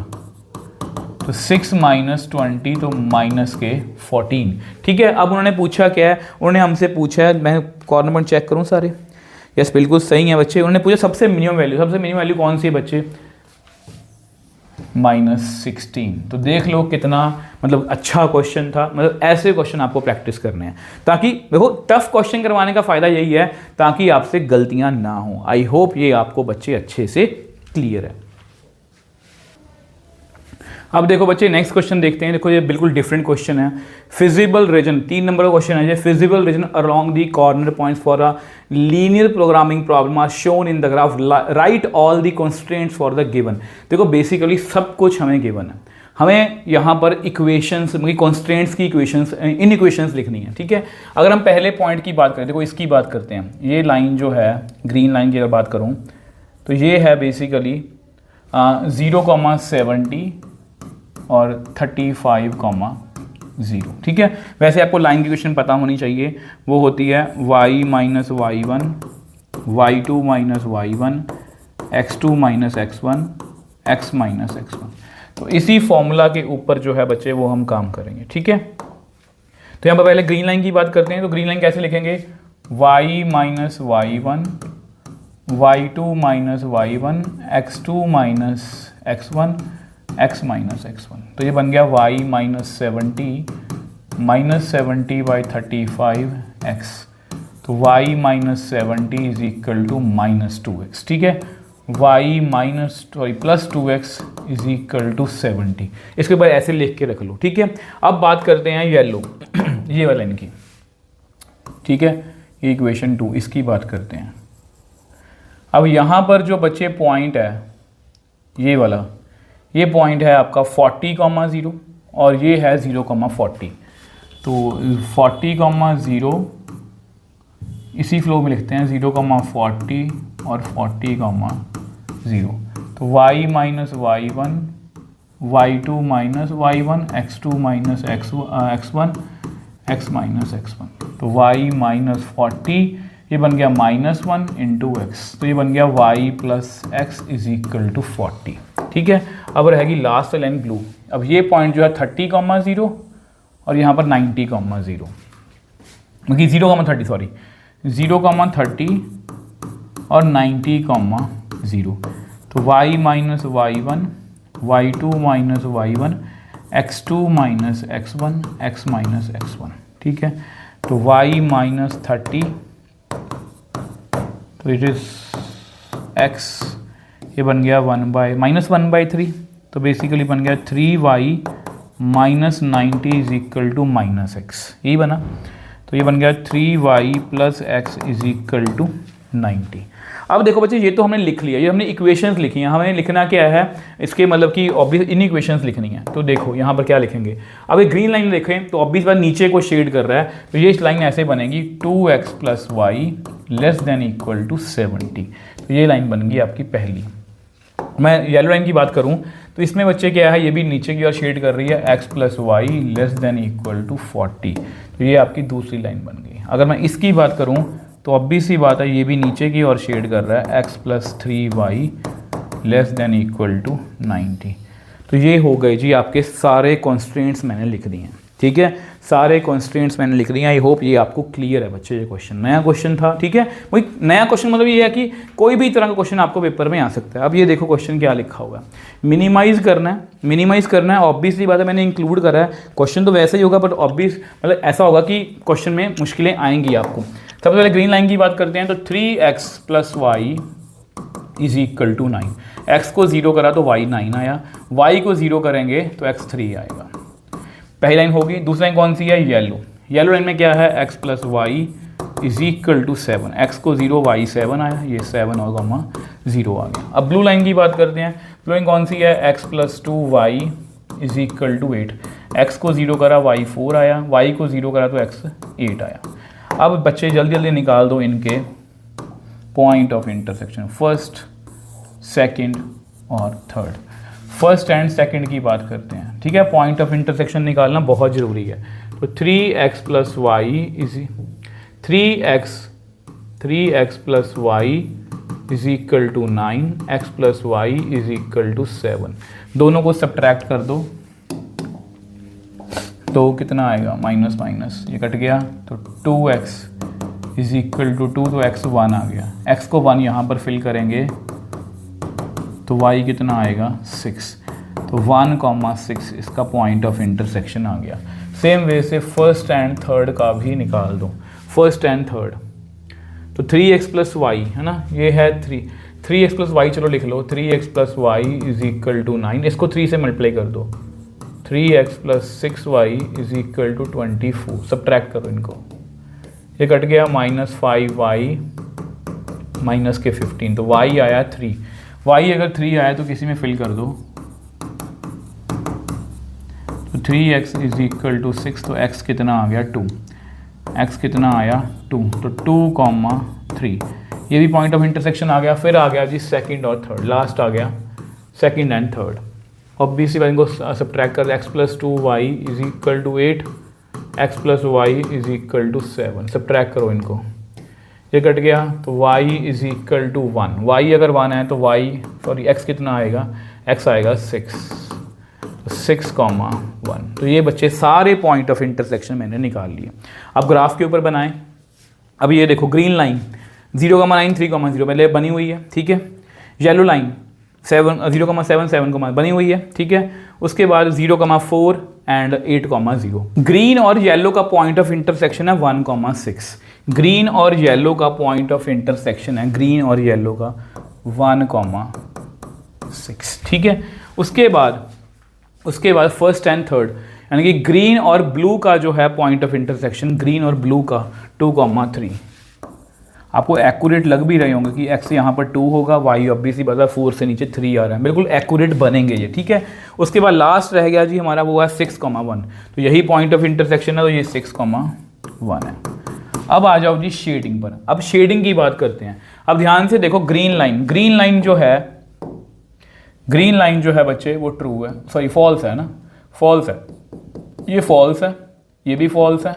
तो 6 माइनस 20 तो -14, ठीक है। अब उन्होंने पूछा क्या है, उन्होंने हमसे पूछा है, मैं कॉर्नर पॉइंट चेक करूं सारे, यस बिल्कुल सही है बच्चे। उन्होंने पूछा सबसे मिनिमम वैल्यू, सबसे मिनिमम वैल्यू कौन सी है बच्चे, -16। तो देख लो कितना मतलब अच्छा क्वेश्चन था, मतलब ऐसे क्वेश्चन आपको प्रैक्टिस करने हैं ताकि देखो टफ क्वेश्चन करवाने का फ़ायदा यही है ताकि आपसे गलतियां ना हो। आई होप ये आपको बच्चे अच्छे से क्लियर है। अब देखो बच्चे नेक्स्ट क्वेश्चन देखते हैं। देखो ये बिल्कुल डिफरेंट क्वेश्चन है। फिजिबल रीजन, 3 नंबर का क्वेश्चन है ये। Feasible region along the corner points for a linear programming problem are shown in the graph, write all the constraints for the given. देखो बेसिकली सब कुछ हमें गिवन है, हमें यहाँ पर इक्वेशंस, कॉन्स्ट्रेंट्स की इक्वेशंस, इन इक्वेशंस लिखनी है, ठीक है। अगर हम पहले पॉइंट की बात करें, देखो इसकी बात करते हैं, ये लाइन जो है ग्रीन लाइन की अगर बात करूँ तो ये है बेसिकली 0,70 और 35,0, ठीक है। वैसे आपको लाइन की इक्वेशन पता होनी चाहिए, वो होती है y minus y1, y2 minus y1, x2 minus x1, x minus x1। तो इसी फॉर्मूला के ऊपर जो है बच्चे वो हम काम करेंगे, ठीक है। तो यहाँ पर पहले ग्रीन लाइन की बात करते हैं। तो ग्रीन लाइन कैसे लिखेंगे, y minus y1, y2 minus y1, x2 minus x1, x minus x1। तो ये बन गया y माइनस 70/35x। तो y minus 70 is equal to -2x, ठीक है। y plus 2x is equal to 70। इसके बाद ऐसे लिख के रख लो, ठीक है। अब बात करते हैं येलो ये वाला इनकी, ठीक है। ये इक्वेशन 2 इसकी बात करते हैं। अब यहाँ पर जो बच्चे पॉइंट है ये वाला, ये पॉइंट है आपका 40,0 और ये है 0,40। तो 40,0 इसी फ्लो में लिखते हैं, 0,40 और 40,0। तो y minus y1, y2 minus y1, x2 minus x1, x minus x1। तो y माइनस 40 ये बन गया -1 इंटू एक्स, तो ये बन गया y plus x is equal to 40, ठीक है। अब रहेगी लास्ट लाइन ब्लू। अब ये पॉइंट जो है 30,0 और यहाँ पर 90,0, मतलब 0,30 सॉरी 0,30 और 90,0। तो y minus y1, y2 minus y1, x2 minus x1 x minus x1, ठीक है। तो y माइनस 30, तो इट इज x, ये बन गया माइनस 1/3, तो बेसिकली बन गया 3y minus 90 is equal to minus x, यही बना। तो ये बन गया 3y plus x is equal to 90। अब देखो बच्चे, ये तो हमने लिख लिया, ये हमने इक्वेशंस लिखी हैं, हमें लिखना क्या है इसके, मतलब कि ऑब्वियस इन इक्वेशंस लिखनी है। तो देखो यहाँ पर क्या लिखेंगे, अब एक ग्रीन लाइन देखें तो ऑब्वियस बात नीचे को शेड कर रहा है, तो ये लाइन ऐसे बनेगी 2x plus y less than equal to 70। तो ये लाइन बन गई आपकी पहली। मैं येलो लाइन की बात करूँ तो इसमें बच्चे क्या है, ये भी नीचे की ओर शेड कर रही है, x plus y less than equal to 40। तो ये आपकी दूसरी लाइन बन गई। अगर मैं इसकी बात करूँ तो ऑब्वियस सी बात है, ये भी नीचे की ओर शेड कर रहा है, x plus 3y less than equal to 90। तो ये हो गए जी आपके सारे कॉन्स्ट्रेंट्स मैंने लिख दिए हैं, ठीक है। सारे कॉन्स्ट्रेंट्स मैंने लिख दिए। आई होप ये आपको क्लियर है बच्चे। ये क्वेश्चन नया क्वेश्चन था, ठीक है। वही नया क्वेश्चन मतलब ये है कि कोई भी तरह का क्वेश्चन आपको पेपर में आ सकता है। अब ये देखो क्वेश्चन क्या लिखा हुआ है, मिनिमाइज करना है, मिनिमाइज करना है। ऑब्वियसली बात है, मैंने इंक्लूड करा है। क्वेश्चन तो वैसे ही होगा, बट ऑब्वियस मतलब ऐसा होगा कि क्वेश्चन में मुश्किलें आएंगी आपको। सबसे पहले ग्रीन लाइन की बात करते हैं, तो 3x plus y is equal to 9। X को 0 करा तो y 9 आया, y को 0 करेंगे तो x 3 आएगा। पहली लाइन होगी। दूसरी लाइन कौन सी है, येलो। येलो लाइन में क्या है, x plus y is equal to 7। X को 0, y 7 आया, ये 7 और 0 आ गया। अब ब्लू लाइन की बात करते हैं। ब्लू लाइन कौन सी है, x plus 2y is equal to 8। X को 0 करा, y 4 आया, y को 0 करा तो x 8 आया। अब बच्चे जल्दी जल्दी निकाल दो इनके point of intersection, first, second और थर्ड। फर्स्ट एंड सेकंड की बात करते हैं, ठीक है। पॉइंट ऑफ इंटरसेक्शन निकालना बहुत ज़रूरी है। तो 3x plus y is 3x plus y is equal to 9, x plus y is equal to 7। दोनों को सब्ट्रैक्ट कर दो तो कितना आएगा, माइनस माइनस ये कट गया, तो 2x इज इक्वल टू 2, तो x 1 आ गया। x को 1 यहाँ पर फिल करेंगे तो y कितना आएगा, 6। तो 1,6 इसका पॉइंट ऑफ इंटरसेक्शन आ गया। सेम वे से फर्स्ट एंड थर्ड का भी निकाल दो, फर्स्ट एंड थर्ड। तो 3x प्लस वाई है ना, ये है 3x प्लस वाई, चलो लिख लो, 3x plus y is equal to 9। इसको 3 से मल्टीप्लाई कर दो, 3x plus 6y is equal to 24। Subtract करो इनको, ये कट गया, माइनस 5y माइनस के 15, तो y आया 3। y अगर 3 आया तो किसी में फिल कर दो, तो 3x इज इक्वल टू 6, तो x कितना आ गया, 2। x कितना आया, 2, तो 2,3। ये भी पॉइंट ऑफ इंटरसेक्शन आ गया। फिर आ गया जी सेकंड और थर्ड, लास्ट आ गया सेकंड एंड थर्ड। ऑब्वियसली बात, इनको सब्ट्रैक्ट कर, x plus 2y is equal to 8, x plus y is equal to 7। Subtract करो इनको, ये कट गया, तो y is equal to 1। y अगर 1 है तो x कितना आएगा, x आएगा 6, तो 6,1। तो ये बच्चे सारे पॉइंट ऑफ इंटरसेक्शन मैंने निकाल लिए। अब ग्राफ के ऊपर बनाएं। अब ये देखो ग्रीन लाइन 0,9 3,0 पहले बनी हुई है, ठीक है। येलो लाइन 0,7 7, बनी हुई है, ठीक है। उसके बाद 0,4 एंड 8,0। ग्रीन और येलो का पॉइंट ऑफ इंटरसेक्शन है 1,6। ग्रीन और येलो का पॉइंट ऑफ इंटरसेक्शन है, ग्रीन और येलो का 1,6, ठीक है। उसके बाद फर्स्ट एंड थर्ड, यानी कि ग्रीन और ब्लू का जो है पॉइंट ऑफ इंटरसेक्शन, ग्रीन और ब्लू का 2,3। आपको एक्यूरेट लग भी रहे होंगे कि x यहाँ पर 2 होगा, y ऑब्वियसली बता 4 से नीचे 3 आ रहा है, बिल्कुल एक्यूरेट बनेंगे ये, ठीक है। उसके बाद लास्ट रह गया जी हमारा, वो है 6,1। तो यही पॉइंट ऑफ इंटरसेक्शन है, तो ये 6,1 है। अब आ जाओ जी शेडिंग पर। अब शेडिंग की बात करते हैं। अब ध्यान से देखो, ग्रीन लाइन जो है बच्चे वो ट्रू है, सॉरी फॉल्स है ना, फॉल्स है, ये फॉल्स है, ये भी फॉल्स है,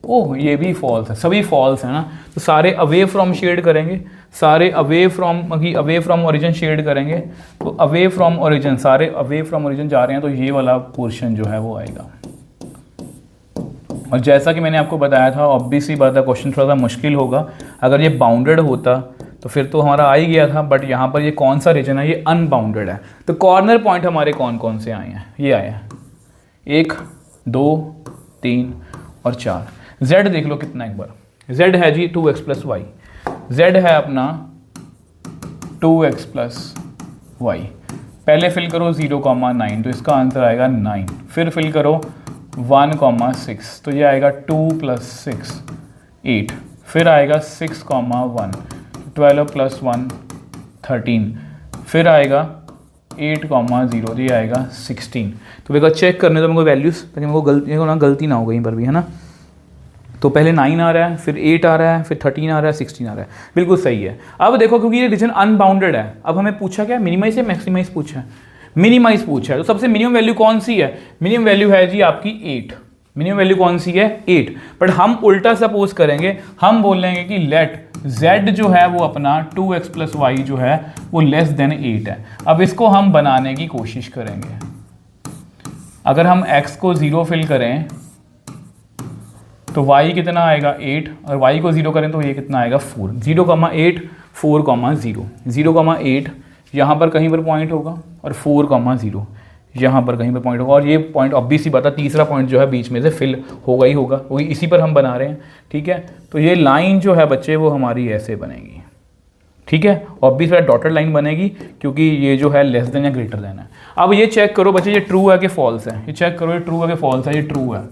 ओह ये भी फॉल्स है, सभी फॉल्स है ना। तो सारे अवे फ्रॉम शेड करेंगे, सारे अवे फ्रॉम ओरिजिन शेड करेंगे। तो अवे फ्रॉम ओरिजिन, सारे अवे फ्रॉम ओरिजिन जा रहे हैं, तो ये वाला पोर्शन जो है वो आएगा। और जैसा कि मैंने आपको बताया था, ऑब्वियसली बात है क्वेश्चन थोड़ा सा मुश्किल होगा। अगर ये बाउंडेड होता तो फिर तो हमारा आ ही गया था, बट यहाँ पर ये कौन सा रीजन है, ये अनबाउंडेड है। तो कॉर्नर पॉइंट हमारे कौन कौन से आए हैं, ये आए हैं, 1 2 3 और 4। z देख लो कितना एक बार, z है जी 2x प्लस वाई, z है अपना 2x प्लस वाई। पहले फिल करो 0,9 तो इसका आंसर आएगा 9, फिर फिल करो 1,6 तो ये आएगा 2 प्लस 6 8, फिर आएगा 6,1 12 प्लस 1 13, फिर आएगा 8,0 तो ये आएगा 16। तो बेटा चेक करने दो मेरे को वैल्यूज़, ताकि मेरे को गलती ना हो कहीं पर भी, है ना। तो पहले 9 आ रहा है, फिर 8 आ रहा है, फिर 13 आ रहा है, 16 आ रहा है, बिल्कुल सही है। अब देखो क्योंकि ये रीजन अनबाउंडेड है, अब हमें पूछा क्या, मिनिमाइज या मैक्सिमाइज पूछा है, मिनिमाइज पूछा है। तो सबसे मिनिमम वैल्यू कौन सी है, मिनिमम वैल्यू है जी आपकी 8, मिनिमम वैल्यू कौन सी है 8। बट हम उल्टा सपोज करेंगे, हम बोलेंगे कि लेट z जो है वो अपना 2x प्लस वाई जो है वो लेस देन 8 है। अब इसको हम बनाने की कोशिश करेंगे, अगर हम x को 0 फिल करें तो y कितना आएगा 8, और y को 0 करें तो ये कितना आएगा 4, 0,8 4,0, 0,8 यहाँ पर कहीं पर पॉइंट होगा और 4,0 यहाँ पर कहीं पर पॉइंट होगा, और ये पॉइंट ऑब्वियस ही बात है तीसरा पॉइंट जो है बीच में से फिल होगा ही होगा, वही इसी पर हम बना रहे हैं, ठीक है। तो ये लाइन जो है बच्चे वो हमारी ऐसे बनेगी, ठीक है, ऑब्वियस है डॉटेड लाइन बनेगी क्योंकि ये जो है लेस देन या ग्रेटर देन है। अब ये चेक करो बच्चे ये ट्रू है कि फॉल्स है, ये चेक करो ये ट्रू है कि फॉल्स है, ये ट्रू है।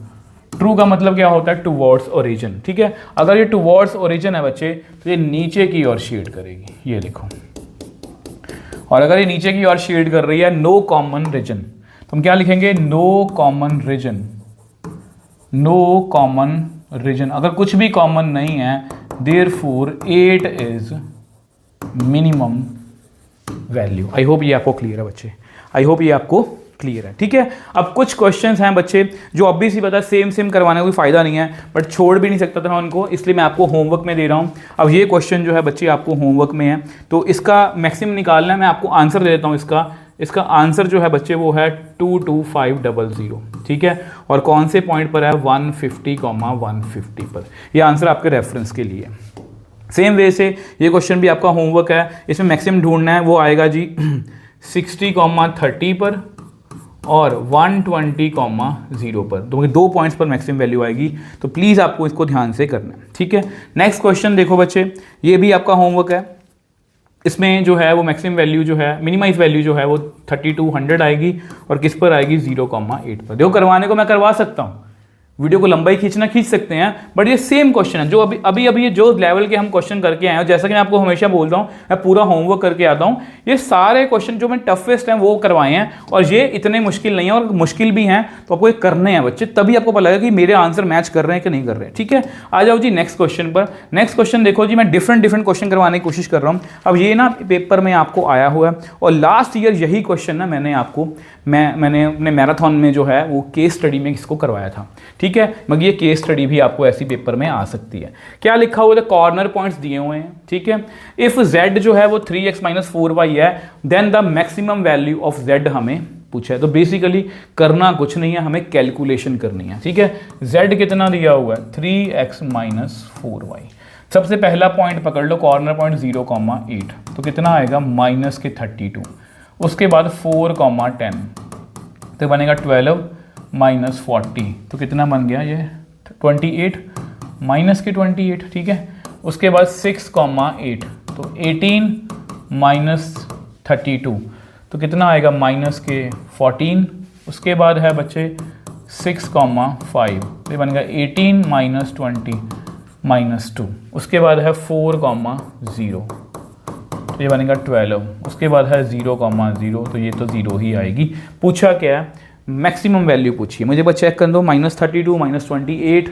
ट्रू का मतलब क्या होता है, टुवर्ड्स ओरिजिन, ठीक है। अगर ये टुवर्ड्स ओरिजिन है बच्चे तो ये नीचे की ओर शेड करेगी, ये लिखो, और अगर ये नीचे की ओर शेड कर रही है नो कॉमन रीजन, तो हम क्या लिखेंगे, no common region, no common region, अगर कुछ भी कॉमन नहीं है therefore 8 is minimum value. I hope ये आपको क्लियर है बच्चे, आई होप ये आपको क्लियर है, ठीक है। अब कुछ क्वेश्चंस हैं बच्चे जो ऑब्वियस ही पता सेम सेम करवाने का कोई फायदा नहीं है, बट छोड़ भी नहीं सकता था मैं उनको, इसलिए मैं आपको होमवर्क में दे रहा हूँ। अब ये क्वेश्चन जो है बच्चे आपको होमवर्क में है, तो इसका मैक्सिमम निकालना है, मैं आपको आंसर दे देता हूँ इसका आंसर जो है बच्चे वो है 22500, ठीक है, और कौन से पॉइंट पर है 150,150 पर, ये आंसर आपके रेफरेंस के लिए। सेम वे से ये क्वेश्चन भी आपका होमवर्क है, इसमें मैक्सिमम ढूंढना है, वो आएगा जी 60,30 पर और 120,0 पर, तो 2 पॉइंट्स पर मैक्सिमम वैल्यू आएगी, तो प्लीज़ आपको इसको ध्यान से करना है, ठीक है। नेक्स्ट क्वेश्चन देखो बच्चे, ये भी आपका होमवर्क है, इसमें जो है वो मैक्सिमम वैल्यू जो है मिनिमाइज वैल्यू जो है वो 3200 आएगी, और किस पर आएगी 0,8 पर। देखो करवाने को मैं करवा सकता हूँ, वीडियो को लंबाई खींचना खींच सकते हैं, बट ये सेम क्वेश्चन है जो अभी ये जो लेवल के हम क्वेश्चन करके आए हैं, जैसा कि मैं आपको हमेशा बोलता हूँ मैं पूरा होमवर्क करके आता हूँ, ये सारे क्वेश्चन जो मैं टफेस्ट हैं वो करवाए हैं, और ये इतने मुश्किल नहीं है, और मुश्किल भी हैं तो आपको ये करने हैं बच्चे, तभी आपको पता लगेगा कि मेरे आंसर मैच कर रहे हैं कि नहीं कर रहे हैं, ठीक है। आ जाओ जी नेक्स्ट क्वेश्चन पर। नेक्स्ट क्वेश्चन देखो जी, मैं डिफरेंट क्वेश्चन करवाने की कोशिश कर रहा हूँ। अब ये ना पेपर में आपको आया हुआ है, और लास्ट ईयर यही क्वेश्चन ना मैंने अपने मैराथन में जो है वो केस स्टडी में इसको करवाया था, ठीक है। मगर ये केस स्टडी भी आपको ऐसी पेपर में आ सकती है। क्या लिखा हुआ है, कॉर्नर पॉइंट्स दिए हुए हैं, ठीक है। इफ z जो है वो 3x - 4y है, then the maximum value of z हमें पूछा है। तो बेसिकली करना कुछ नहीं है, हमें कैलकुलेशन करनी है, ठीक है। z कितना दिया हुआ है 3x - 4y। सबसे पहला पॉइंट पकड़ लो, कॉर्नर पॉइंट 0,8, तो कितना आएगा -32। उसके बाद 4,10 तो बनेगा 12 - 40, तो कितना बन गया ये 28 -28, ठीक है। उसके बाद 6,8 तो 18 - 32 तो कितना आएगा -14। उसके बाद है बच्चे 6,5 तो ये बनेगा 18 - 20 -2। उसके बाद है 4,0 तो ये बनेगा 12। उसके बाद है 0,0 तो ये तो 0 ही आएगी। पूछा क्या है, मैक्सिमम वैल्यू पूछी है मुझे, बस चेक कर दो -32 -28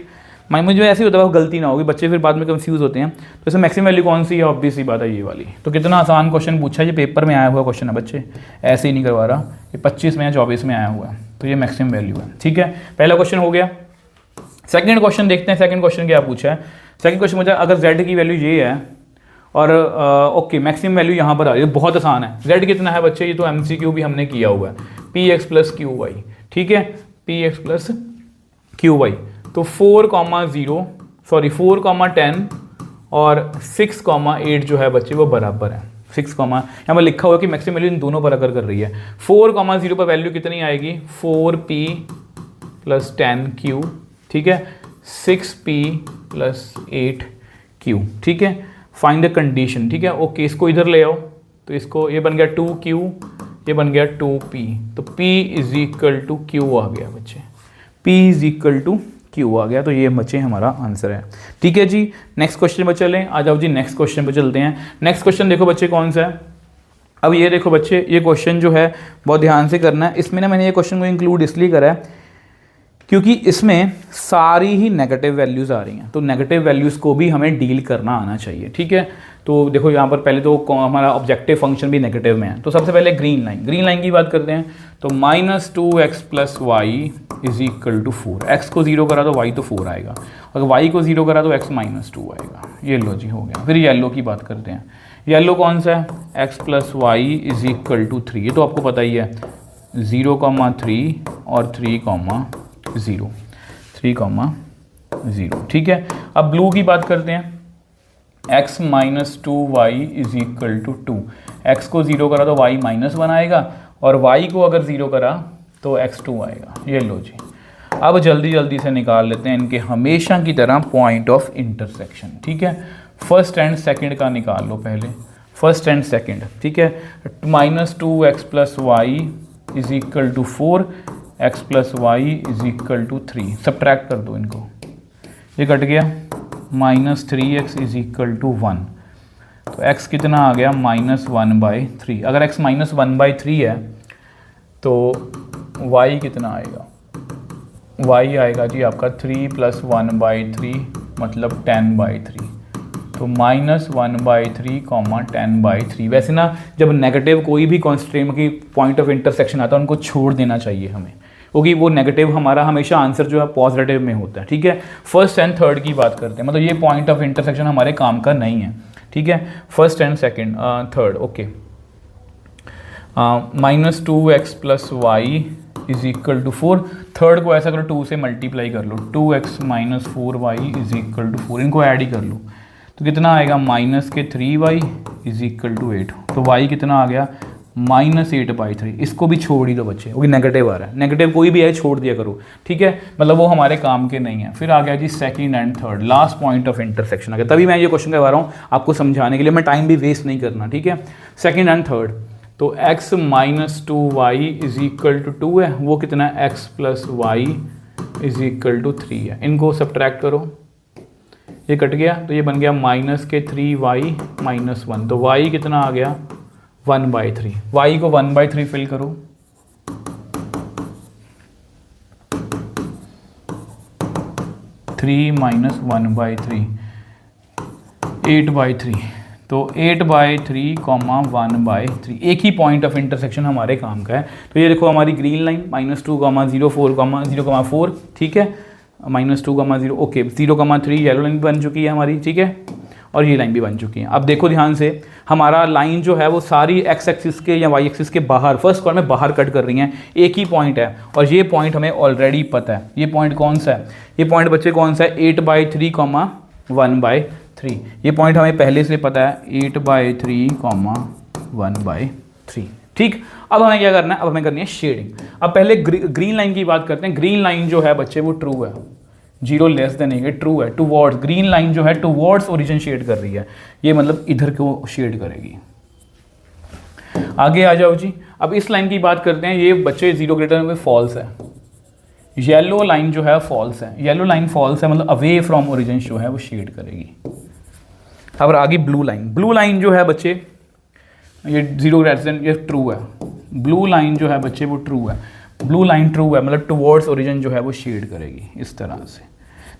मुझे ऐसे ही होता है, गलती ना होगी, बच्चे फिर बाद में कंफ्यूज होते हैं। तो इसमें मैक्सिमम वैल्यू कौन सी है, ऑब्वियस ही बात है ये वाली। तो कितना आसान क्वेश्चन पूछा है, ये पेपर में आया हुआ क्वेश्चन है बच्चे, ऐसे ही नहीं करवा रहा, ये 25 में या 24 में आया हुआ है, तो ये मैक्सिमम वैल्यू है, ठीक है। पहला क्वेश्चन हो गया। सेकंड क्वेश्चन देखते हैं, सेकंड क्वेश्चन क्या पूछा है। सेकंड क्वेश्चन मुझे, अगर z की वैल्यू ये है और ओके मैक्सिमम वैल्यू यहाँ पर आ रही है, बहुत आसान है। z कितना है बच्चे, ये तो MCQ भी हमने किया हुआ है, px + qy, ठीक है, px + qy। तो 4,10 और 6,8 जो है बच्चे वो बराबर है 6, यहाँ पर लिखा हुआ है कि मैक्सिमम वैल्यू इन दोनों पर अगर कर रही है। 4,0 पर वैल्यू कितनी आएगी 4p प्लस 10q, ठीक है, 6p प्लस 8q, ठीक है। फाइंड द कंडीशन, ठीक है, ओके, इसको इधर ले आओ, तो इसको ये बन गया 2q, ये बन गया 2p, तो p is equal to q आ गया बच्चे, p is equal to q आ गया, तो ये बच्चे हमारा आंसर है, ठीक है जी। नेक्स्ट क्वेश्चन पर चलें, आ जाओ जी नेक्स्ट क्वेश्चन पर चलते हैं। नेक्स्ट क्वेश्चन देखो बच्चे कौन सा है, अब ये देखो बच्चे, ये क्वेश्चन जो है बहुत ध्यान से करना है। इसमें ना मैंने ये क्वेश्चन को इंक्लूड इसलिए करा है क्योंकि इसमें सारी ही नेगेटिव वैल्यूज़ आ रही हैं, तो नेगेटिव वैल्यूज़ को भी हमें डील करना आना चाहिए, ठीक है। तो देखो यहाँ पर पहले तो हमारा ऑब्जेक्टिव फंक्शन भी नेगेटिव में है, तो सबसे पहले ग्रीन लाइन की बात करते हैं। तो -2x plus y is equal to 4, x को 0 करा तो y तो 4 आएगा, अगर y को 0 करा तो x -2 आएगा, ये लो जी हो गया। फिर येलो की बात करते हैं, येलो कौन सा है, x plus y is equal to 3, ये तो आपको पता ही है, 0,3 और 3,0, 3,0, ठीक है। अब ब्लू की बात करते हैं, x -2y is equal to 2, x को 0 करा तो y -1 आएगा, और y को अगर 0 करा तो x2 आएगा, ये लो जी। अब जल्दी जल्दी से निकाल लेते हैं इनके हमेशा की तरह पॉइंट ऑफ इंटरसेक्शन, ठीक है। फर्स्ट एंड सेकंड का निकाल लो पहले, फर्स्ट एंड सेकंड, ठीक है। -2x plus y is equal to 4, x plus y is equal to 3, subtract कर दो इनको, ये कट गया, -3x इज इक्वल टू 1, तो x कितना आ गया, -1/3। अगर x -1/3 है तो y कितना आएगा, y आएगा जी आपका 3 + 1/3 मतलब 10/3, तो -1/3, 10/3। वैसे ना जब नेगेटिव कोई भी कॉन्स्टेंट की पॉइंट ऑफ इंटरसेक्शन आता है उनको छोड़ देना चाहिए हमें, क्योंकि वो नेगेटिव हमारा हमेशा आंसर जो है पॉजिटिव में होता है, ठीक है। फर्स्ट एंड थर्ड की बात करते हैं, मतलब ये पॉइंट ऑफ इंटरसेक्शन हमारे काम का नहीं है, ठीक है। First and second, third, okay. -2x plus y is equal to 4, third को ऐसा करो 2 से मल्टीप्लाई कर लो, 2x - 4y is equal to 4, इनको ऐड ही कर लो, तो कितना आएगा, -3y इज इक्वल टू 8, तो y कितना आ गया, -8/3। इसको भी छोड़ ही दो बच्चे, क्योंकि नेगेटिव आ रहा है, नेगेटिव कोई भी है छोड़ दिया करो, ठीक है, मतलब वो हमारे काम के नहीं है। फिर आ गया जी second and third, last point of intersection आ गया, तभी मैं ये क्वेश्चन करवा रहा हूँ आपको समझाने के लिए, मैं टाइम भी वेस्ट नहीं करना, ठीक है। सेकंड एंड थर्ड, तो x -2y is equal to 2 है, वो कितना है, x plus y is equal to 3 है, इनको सब्ट्रैक्ट करो, ये कट गया, तो ये बन गया -3y - 1, तो y कितना आ गया, 1/3। y को 1/3 फिल करो, -3 1/3, 8/3, तो 8/3, 1/3, एक ही पॉइंट ऑफ इंटरसेक्शन हमारे काम का है। तो ये देखो हमारी ग्रीन लाइन -2, 0,4, ठीक है, -2, 0, ओके, 0,3 येलो लाइन बन चुकी है हमारी, ठीक है, और ये लाइन भी बन चुकी है। अब देखो ध्यान से, हमारा लाइन जो है वो सारी x एक्सिस के या y एक्सिस के बाहर, फर्स्ट कॉर्नर में बाहर कट कर रही हैं, एक ही पॉइंट है, और ये पॉइंट हमें ऑलरेडी पता है। ये पॉइंट कौन सा है, ये पॉइंट बच्चे कौन सा है, 8/3, 1/3, ये पॉइंट हमें पहले से पता है, 8/3, 1/3, ठीक। अब हमें क्या करना है, अब हमें करनी है शेडिंग। अब पहले ग्रीन लाइन की बात करते हैं। ग्रीन लाइन जो है बच्चे वो ट्रू है, 0 लेस देन है, ट्रू है, टूवर्ड्स, ग्रीन लाइन जो है टूवर्ड्स ओरिजिन शेड कर रही है, ये मतलब इधर को शेड करेगी। आगे आ जाओ जी, अब इस लाइन की बात करते हैं, ये बच्चे 0 ग्रेटर में फॉल्स है, येलो लाइन जो है फॉल्स है, येलो लाइन फॉल्स है, मतलब अवे फ्रॉम ओरिजिन जो है वो शेड करेगी। अब आगे ब्लू लाइन जो है बच्चे, ये 0 ग्रेटर देन, ये ट्रू है, ब्लू लाइन जो है बच्चे वो ट्रू है, ब्लू लाइन ट्रू है, मतलब टुवर्ड्स ओरिजिन जो है वो शेड करेगी इस तरह से।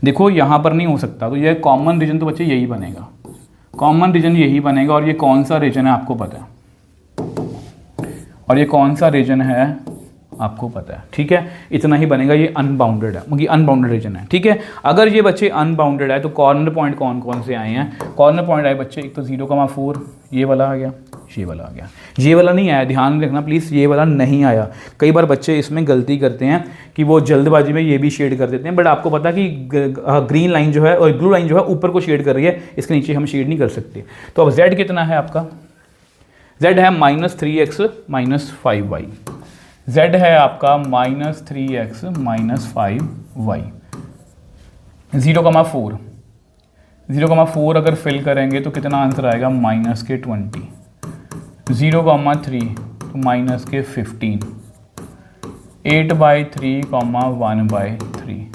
देखो यहाँ पर नहीं हो सकता, तो ये कॉमन रीजन तो बच्चे यही बनेगा, कॉमन रीजन यही बनेगा, और ये कौन सा रीजन है आपको पता है, और ये कौन सा रीजन है आपको पता है, ठीक है, इतना ही बनेगा। ये अनबाउंडेड है, क्योंकि अनबाउंडेड रीजन है, ठीक है। अगर ये बच्चे अनबाउंडेड है तो कॉर्नर पॉइंट कौन कौन से आए हैं, कॉर्नर पॉइंट आए बच्चे, एक तो 0,4, ये वाला आ गया, ये वाला आ गया, ये वाला नहीं आया, ध्यान रखना प्लीज़, ये वाला नहीं आया। कई बार बच्चे इसमें गलती करते हैं कि वो जल्दबाजी में ये भी शेड कर देते हैं, बट आपको पता कि ग्रीन लाइन जो है और ब्लू लाइन जो है ऊपर को शेड कर रही है, इसके नीचे हम शेड नहीं कर सकते। तो अब z कितना है आपका, z है -3x - 5y, z है आपका -3x -5y, 0,4, 0,4 अगर फिल करेंगे तो कितना आंसर आएगा -20, 0,3 तो -15, 8/3, 1/3।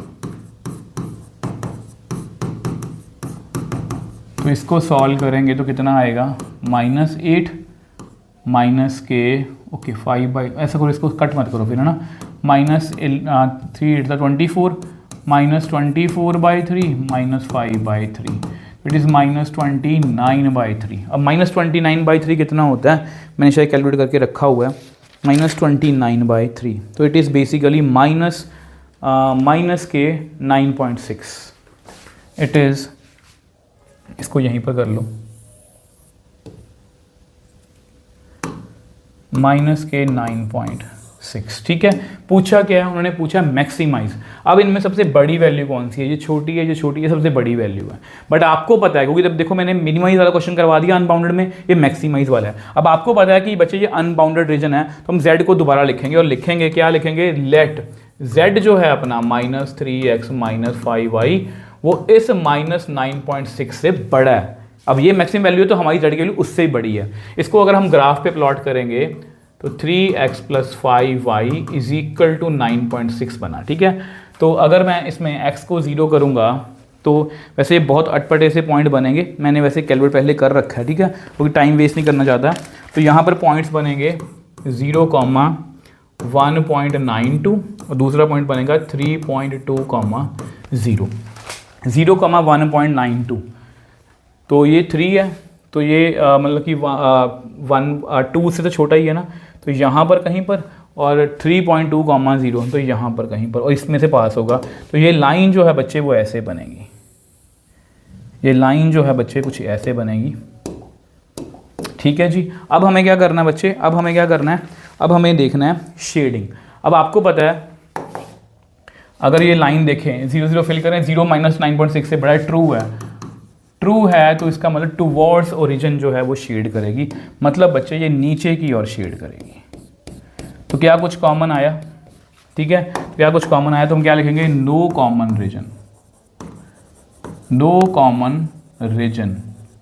तो इसको सॉल्व करेंगे तो कितना आएगा -8 -k, ओके 5 ऐसा करो, इसको कट मत करो फिर, है ना, -3 24, -24/3 -5/3, इट इज़ -29/3। अब -29/3 कितना होता है, मैंने शायद कैलकुलेट करके रखा हुआ है, -29/3, तो it is basically -k 9.6, it is, इसको यहीं पर कर लो, -k 9.6, ठीक है। पूछा क्या है, उन्होंने पूछा मैक्सिमाइज। अब इनमें सबसे बड़ी वैल्यू कौन सी है, ये छोटी है, ये छोटी है, सबसे बड़ी वैल्यू है, बट आपको पता है क्योंकि जब देखो मैंने मिनिमाइज वाला क्वेश्चन करवा दिया अनबाउंडेड में, ये मैक्सिमाइज वाला है। अब आपको पता है कि बच्चे ये अनबाउंडेड रीजन है, तो हम z को दोबारा लिखेंगे और लिखेंगे क्या, लिखेंगे लेट z जो है अपना -3x -5y वो इस -9.6 से बड़ा है। अब ये मैक्सिमम वैल्यू है तो हमारी z की वैल्यू उससे ही बड़ी है। इसको अगर हम ग्राफ पे प्लॉट करेंगे तो 3x + 5y = 9.6 बना, ठीक है। तो अगर मैं इसमें x को 0 करूँगा तो वैसे बहुत अटपटे से पॉइंट बनेंगे, मैंने वैसे कैलकुलेट पहले कर रखा है, ठीक है, क्योंकि टाइम वेस्ट नहीं करना चाहता। तो यहाँ पर पॉइंट्स बनेंगे 0,1.92 और दूसरा पॉइंट बनेगा 3.2,0, 0,1.92, तो ये 3 है, तो ये मतलब कि 2 से तो छोटा ही है ना, तो यहाँ पर कहीं पर, और 3.2,0 तो यहाँ पर कहीं पर, और इसमें से पास होगा। तो ये लाइन जो है बच्चे वो ऐसे बनेगी, ये लाइन जो है बच्चे कुछ ऐसे बनेगी, ठीक है जी। अब हमें क्या करना है बच्चे, अब हमें क्या करना है, अब हमें देखना है शेडिंग। अब आपको पता है अगर ये लाइन देखें 0 0 फिल करें, 0 -9.6 से बड़ा ट्रू है तो इसका मतलब टूवर्ड्स ओरिजिन जो है वो शेड करेगी, मतलब बच्चे ये नीचे की ओर शेड करेगी। तो क्या कुछ कॉमन आया, ठीक है, क्या कुछ कॉमन आया तो हम क्या लिखेंगे, नो कॉमन रीजन,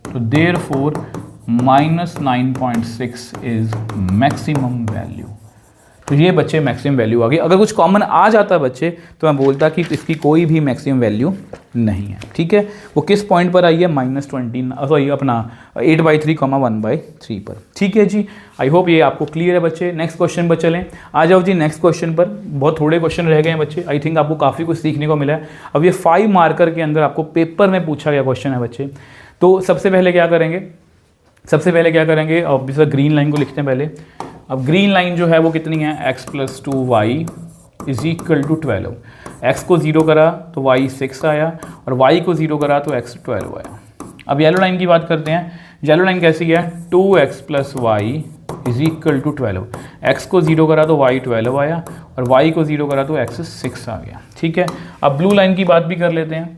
तो देयरफॉर -9.6 इज मैक्सिमम वैल्यू। तो ये बच्चे मैक्सिमम वैल्यू आ गई। अगर कुछ कॉमन आ जाता बच्चे तो मैं बोलता कि इसकी कोई भी मैक्सिमम वैल्यू नहीं है, ठीक है। वो किस पॉइंट पर आई है, -20 अपना 8/3, 1/3 पर, ठीक है जी। आई होप ये आपको क्लियर है बच्चे। नेक्स्ट क्वेश्चन पर चलें, आ जाओ जी नेक्स्ट क्वेश्चन पर। बहुत थोड़े क्वेश्चन रह गए हैं बच्चे, आई थिंक आपको काफ़ी कुछ सीखने को मिला है। अब ये 5 मार्कर के अंदर आपको पेपर में पूछा गया क्वेश्चन है बच्चे। तो सबसे पहले क्या करेंगे, अब ग्रीन लाइन को लिखते हैं पहले। अब ग्रीन लाइन जो है वो कितनी है, x + 2y = 12। x को 0 करा तो y 6 आया, और y को 0 करा तो x 12 आया। अब येलो लाइन की बात करते हैं। येलो लाइन कैसी है, 2x + y = 12। x को 0 करा तो y 12 आया, और y को 0 करा तो x 6 आ गया, ठीक है। अब ब्लू लाइन की बात भी कर लेते हैं।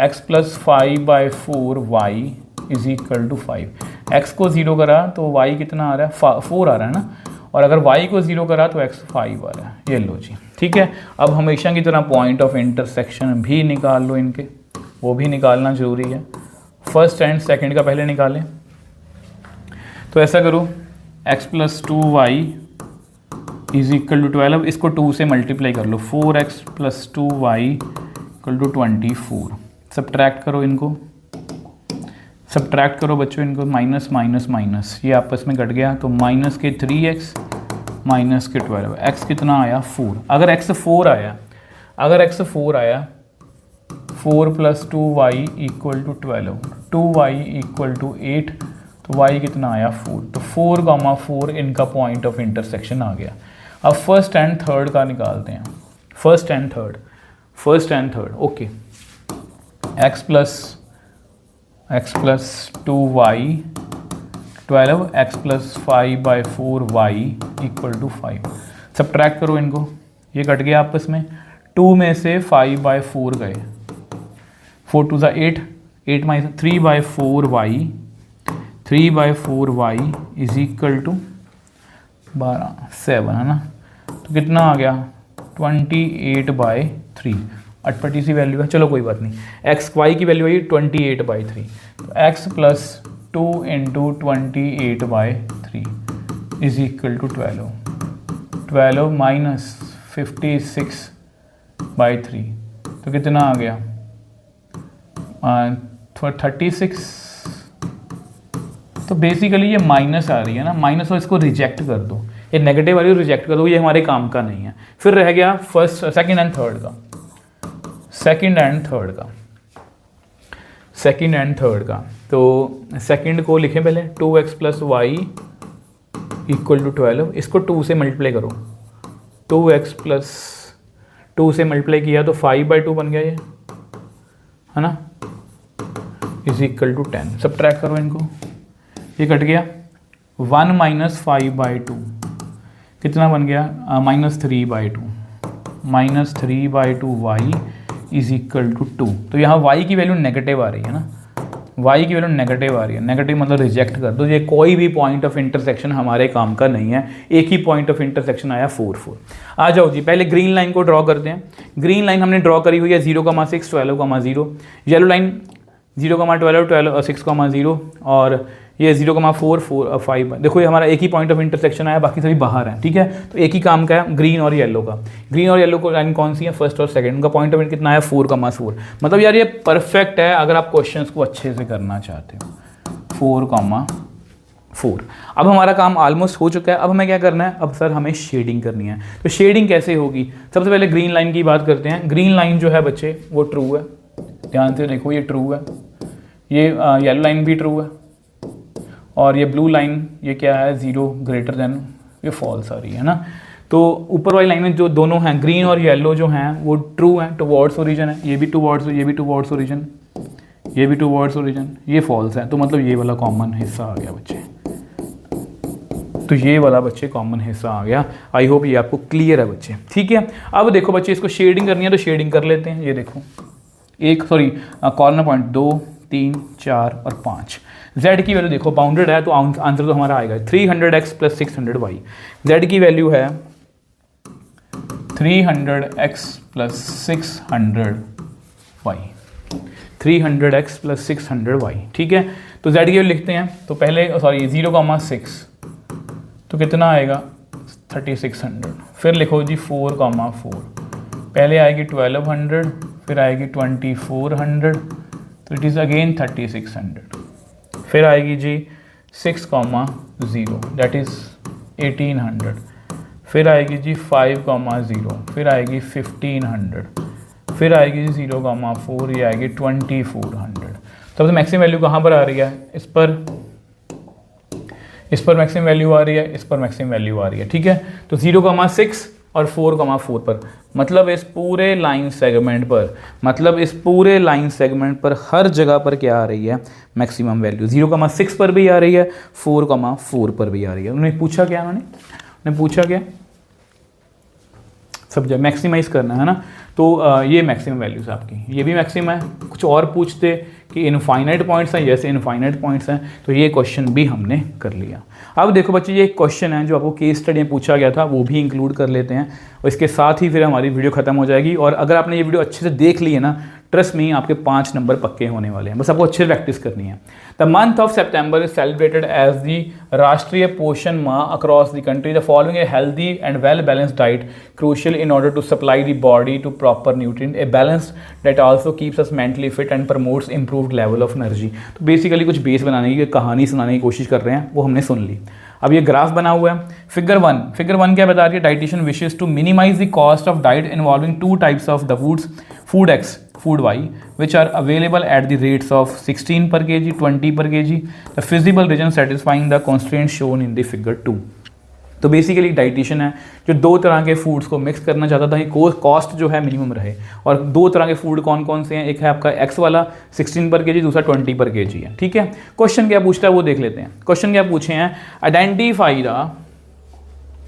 x + 5/4y = 5। x को 0 करा तो y कितना आ रहा है, 4 आ रहा है ना, और अगर y को 0 करा तो x 5 आ रहा है। ये लो जी, ठीक है। अब हमेशा की तरह पॉइंट ऑफ इंटरसेक्शन भी निकाल लो इनके, वो भी निकालना जरूरी है। फर्स्ट एंड सेकंड का पहले निकालें, तो ऐसा करो, x + 2y = 12, इसको 2 से मल्टीप्लाई कर लो, 4x + 2y = 24। सब्ट्रैक्ट करो इनको, सब्ट्रैक्ट करो बच्चों इनको, माइनस माइनस माइनस, ये आपस में कट गया, तो -3x -12, x कितना आया, 4। अगर x 4 आया, 4 + 2y = 12, 2y = 8, तो y कितना आया, 4। तो 4, इनका पॉइंट ऑफ इंटरसेक्शन आ गया। अब फर्स्ट एंड थर्ड का निकालते हैं, first and third, okay. x + 2y 12, x + 5/4y = 5। Subtract करो इनको, ये कट गया आपस में, 2 में से 5/4 गए, 4 2 8, 8 में 3/4y = 12, 7 है ना, तो कितना आ गया 28/3, अटपटी सी वैल्यू है, चलो कोई बात नहीं। एक्स वाई की वैल्यू आई 28/3, तो x plus 2 into 28/3 is equal to 12 minus 56/3, तो कितना आ गया 36। तो बेसिकली ये माइनस आ रही है ना, माइनस और इसको रिजेक्ट कर दो, ये नेगेटिव वाली रिजेक्ट कर दो, ये हमारे काम का नहीं है। फिर रह गया सेकंड एंड थर्ड का। तो सेकंड को लिखें पहले 2x plus Y equal to 12, इसको 2 से मल्टीप्लाई करो, 2x प्लस 2 से मल्टीप्लाई किया तो 5/2 बन गया ये, है ना, इज इक्वल टू 10। सबट्रैक्ट करो इनको, ये कट गया, 1 माइनस 5/2 कितना बन गया -3/2 वाई इज इक्वल टू 2। तो यहाँ y की वैल्यू नेगेटिव आ रही है ना, y की वैल्यू नेगेटिव आ रही है, नेगेटिव मतलब रिजेक्ट कर दो, ये कोई भी पॉइंट ऑफ इंटरसेक्शन हमारे काम का नहीं है। एक ही पॉइंट ऑफ इंटरसेक्शन आया 4, 4। आ जाओ जी, पहले ग्रीन लाइन को ड्रॉ करते हैं। ग्रीन लाइन हमने ड्रॉ करी हुई है 0,6 12,0, येलो लाइन 0,12 12 6,0 और ये 0,4 4 5। देखो ये हमारा एक ही पॉइंट ऑफ इंटरसेक्शन आया, बाकी सभी बाहर हैं, ठीक है। तो एक ही काम का है ग्रीन और येलो का। ग्रीन और येलो को लाइन कौन सी है, फर्स्ट और सेकंड, उनका पॉइंट ऑफ इंट कितना है 4,4। मतलब यार ये परफेक्ट है अगर आप क्वेश्चंस को अच्छे से करना चाहते हो, 4,4। अब हमारा काम ऑलमोस्ट हो चुका है। अब हमें क्या करना है, अब सर हमें शेडिंग करनी है। तो शेडिंग कैसे होगी, सबसे पहले ग्रीन लाइन की बात करते हैं। ग्रीन लाइन जो है बच्चे वो ट्रू है, ध्यान से देखो ये ट्रू है, ये येलो लाइन भी ट्रू है, और ये ब्लू लाइन ये क्या है 0 ग्रेटर देन, ये फॉल्स आ रही है ना। तो ऊपर वाली लाइनें जो दोनों हैं ग्रीन और येलो जो हैं वो ट्रू हैं, टुवर्ड्स ओरिजिन है, ये भी टुवर्ड्स ओरिजिन, ये भी टुवर्ड्स ओरिजिन, ये फॉल्स है। तो मतलब ये वाला कॉमन हिस्सा आ गया बच्चे, तो ये वाला बच्चे कॉमन हिस्सा आ गया। आई होप ये आपको क्लियर है बच्चे, ठीक है। अब देखो बच्चे इसको शेडिंग करनी है तो शेडिंग कर लेते हैं। ये देखो कॉर्नर पॉइंट 2 3 4 और 5। z की वैल्यू देखो बाउंडेड है तो आंसर तो हमारा आएगा 300x प्लस 600y। z की वैल्यू है 300x plus 600y, 300x plus 600y, ठीक है। तो z की वैल्यू लिखते हैं, तो पहले 0,6 तो कितना आएगा 3600। फिर लिखो जी 4,4, पहले आएगी 1200, फिर आएगी 2400, तो इट इज़ अगेन 3600। फिर आएगी जी 6,0 दैट इज़ 1800, फिर आएगी जी 5,0, फिर आएगी 1500, फिर आएगी 0,4, ये आएगी 2400। तो मैक्सिमम वैल्यू कहाँ पर आ रही है, इस पर मैक्सिमम वैल्यू आ रही है, इस पर मैक्सिमम वैल्यू आ रही है, ठीक है। तो 0,6 और 4,4 पर, मतलब इस पूरे लाइन सेगमेंट पर हर जगह पर क्या आ रही है मैक्सिमम वैल्यू। 0,6 पर भी आ रही है, 4,4 पर भी आ रही है। उन्होंने पूछा क्या सब जगह मैक्सिमाइज करना है ना। तो ये मैक्सिमम वैल्यूज आपकी, ये भी मैक्सिमम है। कुछ और पूछते कि इनफाइनाइट पॉइंट्स हैं, जैसे इनफाइनाइट पॉइंट्स हैं, तो ये क्वेश्चन भी हमने कर लिया। अब देखो बच्चे ये एक क्वेश्चन है जो आपको केस स्टडी में पूछा गया था, वो भी इंक्लूड कर लेते हैं और इसके साथ ही फिर हमारी वीडियो खत्म हो जाएगी। और अगर आपने ये वीडियो अच्छे से देख ली है ना, ट्रस्ट में आपके 5 नंबर पक्के होने वाले हैं, बस आपको अच्छे से प्रैक्टिस करनी है। The month of September is celebrated as the Rashtriya Poshan Maah across the country. The following a healthy and well balanced diet crucial in order to supply the body to proper nutrient, a balanced diet also keeps us mentally fit and promotes improved level of energy. तो basically कुछ base बनाने की कहानी सुनाने की कोशिश कर रहे हैं, वो हमने सुन ली। अब ये ग्राफ बना हुआ है। फिगर वन क्या बता रही है, dietician wishes to minimise the cost of diet involving 2 types of the foods, food x, food y, which are available at the rates of 16 per kg, 20 per kg, the feasible region satisfying the constraints shown in the figure 2। तो basically dietitian है जो 2 तरह के foods को mix करना चाहता था कि कॉस्ट जो है मिनिमम रहे। और 2 तरह के फूड कौन कौन से हैं, एक है आपका एक्स वाला 16 पर केजी, दूसरा 20 पर केजी है, ठीक है। क्वेश्चन क्या पूछता है वो देख लेते हैं। क्वेश्चन क्या पूछे हैं, आइडेंटिफाई द,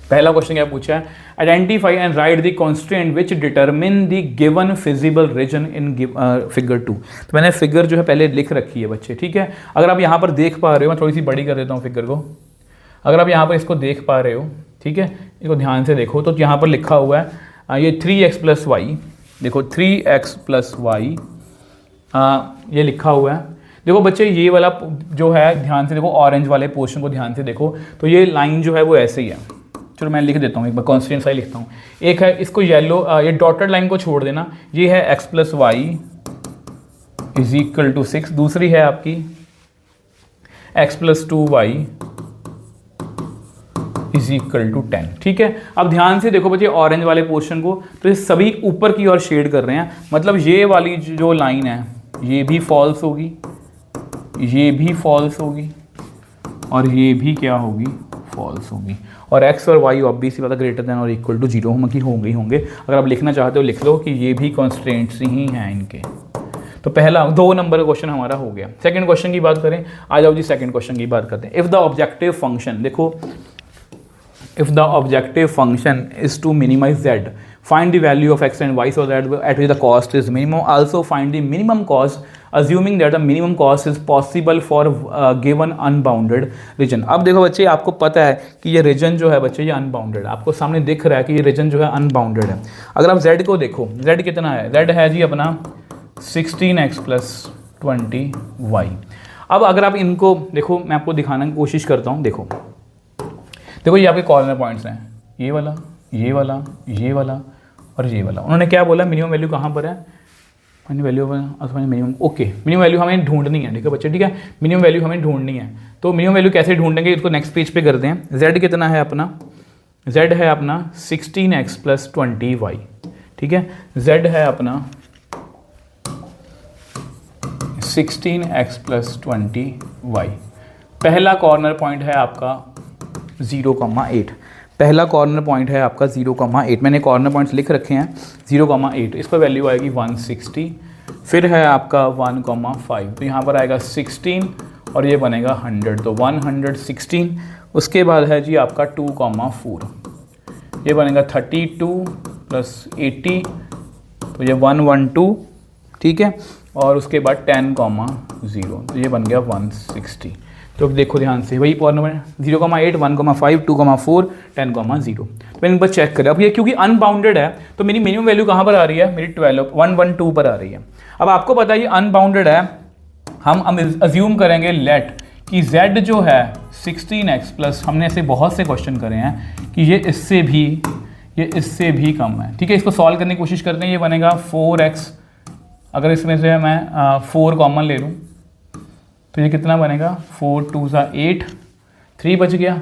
पहला क्वेश्चन क्या पूछा है, identify and right the constraint which determine the given feasible region in figure 2। तो मैंने फिगर जो है पहले लिख रखी है बच्चे, ठीक है। अगर आप यहाँ पर देख पा रहे हो, मैं थोड़ी सी बड़ी कर देता हूँ फिगर को, अगर आप यहाँ पर इसको देख पा रहे हो, ठीक है, इसको ध्यान से देखो। तो यहाँ पर लिखा हुआ है ये 3x + y, देखो 3x + y ये लिखा हुआ है। देखो बच्चे ये वाला जो है ध्यान से देखो, ऑरेंज वाले पोर्शन को ध्यान से देखो, तो ये लाइन जो है वो ऐसे ही है। चलो मैं लिख देता हूँ, एक बार कॉन्स्टेंट साइज लिखता हूँ। एक है इसको येलो, ये डॉटेड लाइन को छोड़ देना, ये है x + y = 6। दूसरी है आपकी x + 2y = 10। ठीक है, अब ध्यान से देखो बच्चे ऑरेंज वाले पोर्शन को, तो ये सभी ऊपर की ओर शेड कर रहे हैं, मतलब ये वाली जो लाइन है ये भी फॉल्स होगी, ये भी फॉल्स होगी, और ये भी क्या होगी, फॉल्स होगी। और x और y ऑब्वियसली बात ग्रेटर देन और इक्वल टू 0 होंगे ही होंगे। अगर आप लिखना चाहते हो लिख लो कि ये भी कॉन्स्टेंट्स ही हैं इनके। तो पहला 2 नंबर का क्वेश्चन हमारा हो गया। सेकंड क्वेश्चन की बात करें, आ जाओ जी सेकंड क्वेश्चन की बात करते हैं। इफ़ द ऑब्जेक्टिव फंक्शन, देखो if the objective function is to minimize z, find the value of x and y so that at which the cost is minimum. Also find the minimum cost assuming that the minimum cost is possible for given unbounded region. अब देखो बच्चे, आपको पता है कि ये reason जो है बच्चे ये अनबाउंडेड, आपको सामने दिख रहा है कि ये रीजन जो है अनबाउंडेड है। अगर आप z को देखो, z कितना है, z है जी अपना 16x + 20y। अब अगर आप इनको देखो, मैं आपको दिखाने की कोशिश करता हूँ। देखो ये आपके कॉर्नर पॉइंट्स हैं, ये वाला, ये वाला, ये वाला और ये वाला। उन्होंने क्या बोला, मिनिमम वैल्यू कहाँ पर है, मिनिमम, ओके, मिनिमम वैल्यू हमें ढूंढनी है। ठीक है बच्चे, ठीक है, मिनिमम वैल्यू हमें ढूंढनी है। तो मिनिमम वैल्यू कैसे ढूंढेंगे, इसको नेक्स्ट पेज पे करते हैं। z कितना है अपना, z है अपना 16x + 20y। ठीक है, z है अपना 16x + 20y। पहला कॉर्नर पॉइंट है आपका 0,8, पहला कॉर्नर पॉइंट है आपका 0,8। मैंने कॉर्नर पॉइंट्स लिख रखे हैं 0,8, इस पर वैल्यू आएगी 160। फिर है आपका 1,5, तो यहाँ पर आएगा 16 और ये बनेगा 100, तो 116। उसके बाद है जी आपका 2,4, ये बनेगा 32 + 80, तो ये 112। ठीक है, और उसके बाद 10,0, तो ये बन गया 160। तो देखो ध्यान से, वही कॉर्नर 0,8, 1,5, 2,4, 10,0। तो इन पर चेक करें। अब ये क्योंकि अनबाउंडेड है तो मेरी मिनिमम वैल्यू कहाँ पर आ रही है, मेरी 112 पर आ रही है। अब आपको पता है ये अनबाउंडेड है, हम अज्यूम करेंगे लेट कि z जो है 16x प्लस, हमने ऐसे बहुत से क्वेश्चन करे हैं कि ये इससे भी कम है। ठीक है, इसको सॉल्व करने की कोशिश करते हैं। ये बनेगा 4x, अगर इसमें से मैं 4 कॉमन ले लूँ तो ये कितना बनेगा, 4 × 2 = 8, 3 बच गया,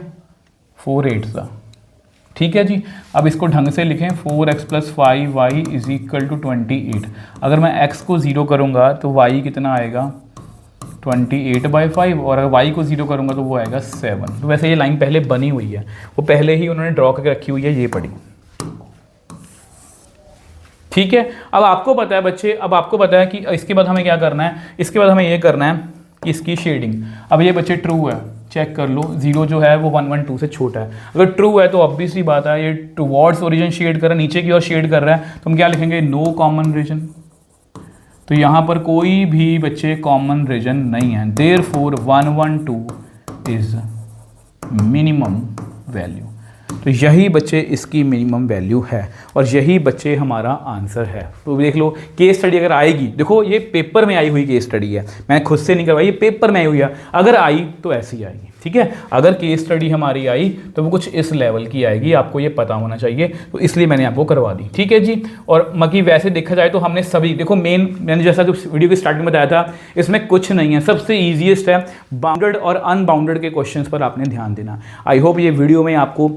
4 × 8 = ठीक है जी। अब इसको ढंग से लिखें, 4x + 5y = 28। अगर मैं x को 0 करूँगा तो y कितना आएगा, 28/5, और अगर y को 0 करूँगा तो वो आएगा 7। तो वैसे ये लाइन पहले बनी हुई है, वो पहले ही उन्होंने ड्रॉ करके रखी हुई है, ये पड़ी। ठीक है, अब आपको पता है बच्चे, अब आपको पता है कि इसके बाद हमें क्या करना है, इसके बाद हमें ये करना है कि इसकी शेडिंग। अब ये बच्चे ट्रू है, चेक कर लो, 0 जो है वो 112 से छोटा है। अगर ट्रू है तो ऑब्वियसली बात है ये टुवर्ड्स ओरिजिन शेड कर रहा है, नीचे की ओर शेड कर रहा है, तो हम क्या लिखेंगे, नो कॉमन रीजन। तो यहाँ पर कोई भी बच्चे कॉमन रीजन नहीं है, देयरफॉर 112 इज मिनिमम वैल्यू। तो यही बच्चे इसकी मिनिमम वैल्यू है और यही बच्चे हमारा आंसर है। तो देख लो, केस स्टडी अगर आएगी, देखो ये पेपर में आई हुई केस स्टडी है, मैंने खुद से नहीं करवाई, ये पेपर में आई हुई है। अगर आई तो ऐसी आएगी। ठीक है, अगर केस स्टडी हमारी आई तो वो कुछ इस लेवल की आएगी, आपको ये पता होना चाहिए, तो इसलिए मैंने आपको करवा दी। ठीक है जी। और बाकी वैसे देखा जाए तो हमने सभी, देखो मेन मैंने जैसा जो वीडियो की स्टार्टिंग में बताया था, इसमें कुछ नहीं है, सबसे ईजीएस्ट है बाउंडेड और अनबाउंडेड के क्वेश्चंस पर आपने ध्यान देना। आई होप ये वीडियो में आपको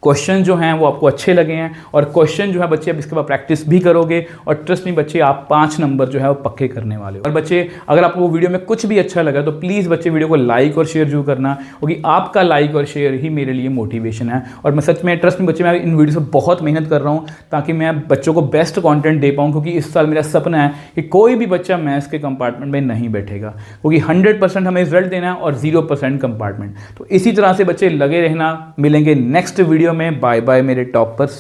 क्वेश्चन जो हैं वो आपको अच्छे लगे हैं, और क्वेश्चन जो है बच्चे अब इसके बाद प्रैक्टिस भी करोगे, और ट्रस्ट में बच्चे आप 5 नंबर जो है वो पक्के करने वाले हो। और बच्चे अगर आपको वो वीडियो में कुछ भी अच्छा लगा तो प्लीज़ बच्चे वीडियो को लाइक और शेयर जरूर करना, क्योंकि आपका लाइक और शेयर ही मेरे लिए मोटिवेशन है। और मैं सच में, ट्रस्ट में बच्चे, मैं इन वीडियो से बहुत मेहनत कर रहा हूँ ताकि मैं बच्चों को बेस्ट कॉन्टेंट दे पाऊँ, क्योंकि इस साल मेरा सपना है कि कोई भी बच्चा मैथ्स के कंपार्टमेंट में नहीं बैठेगा, क्योंकि 100% हमें रिजल्ट देना है और 0% कंपार्टमेंट। तो इसी तरह से बच्चे लगे रहना, मिलेंगे नेक्स्ट वीडियो में। बाय बाय मेरे टॉपर्स।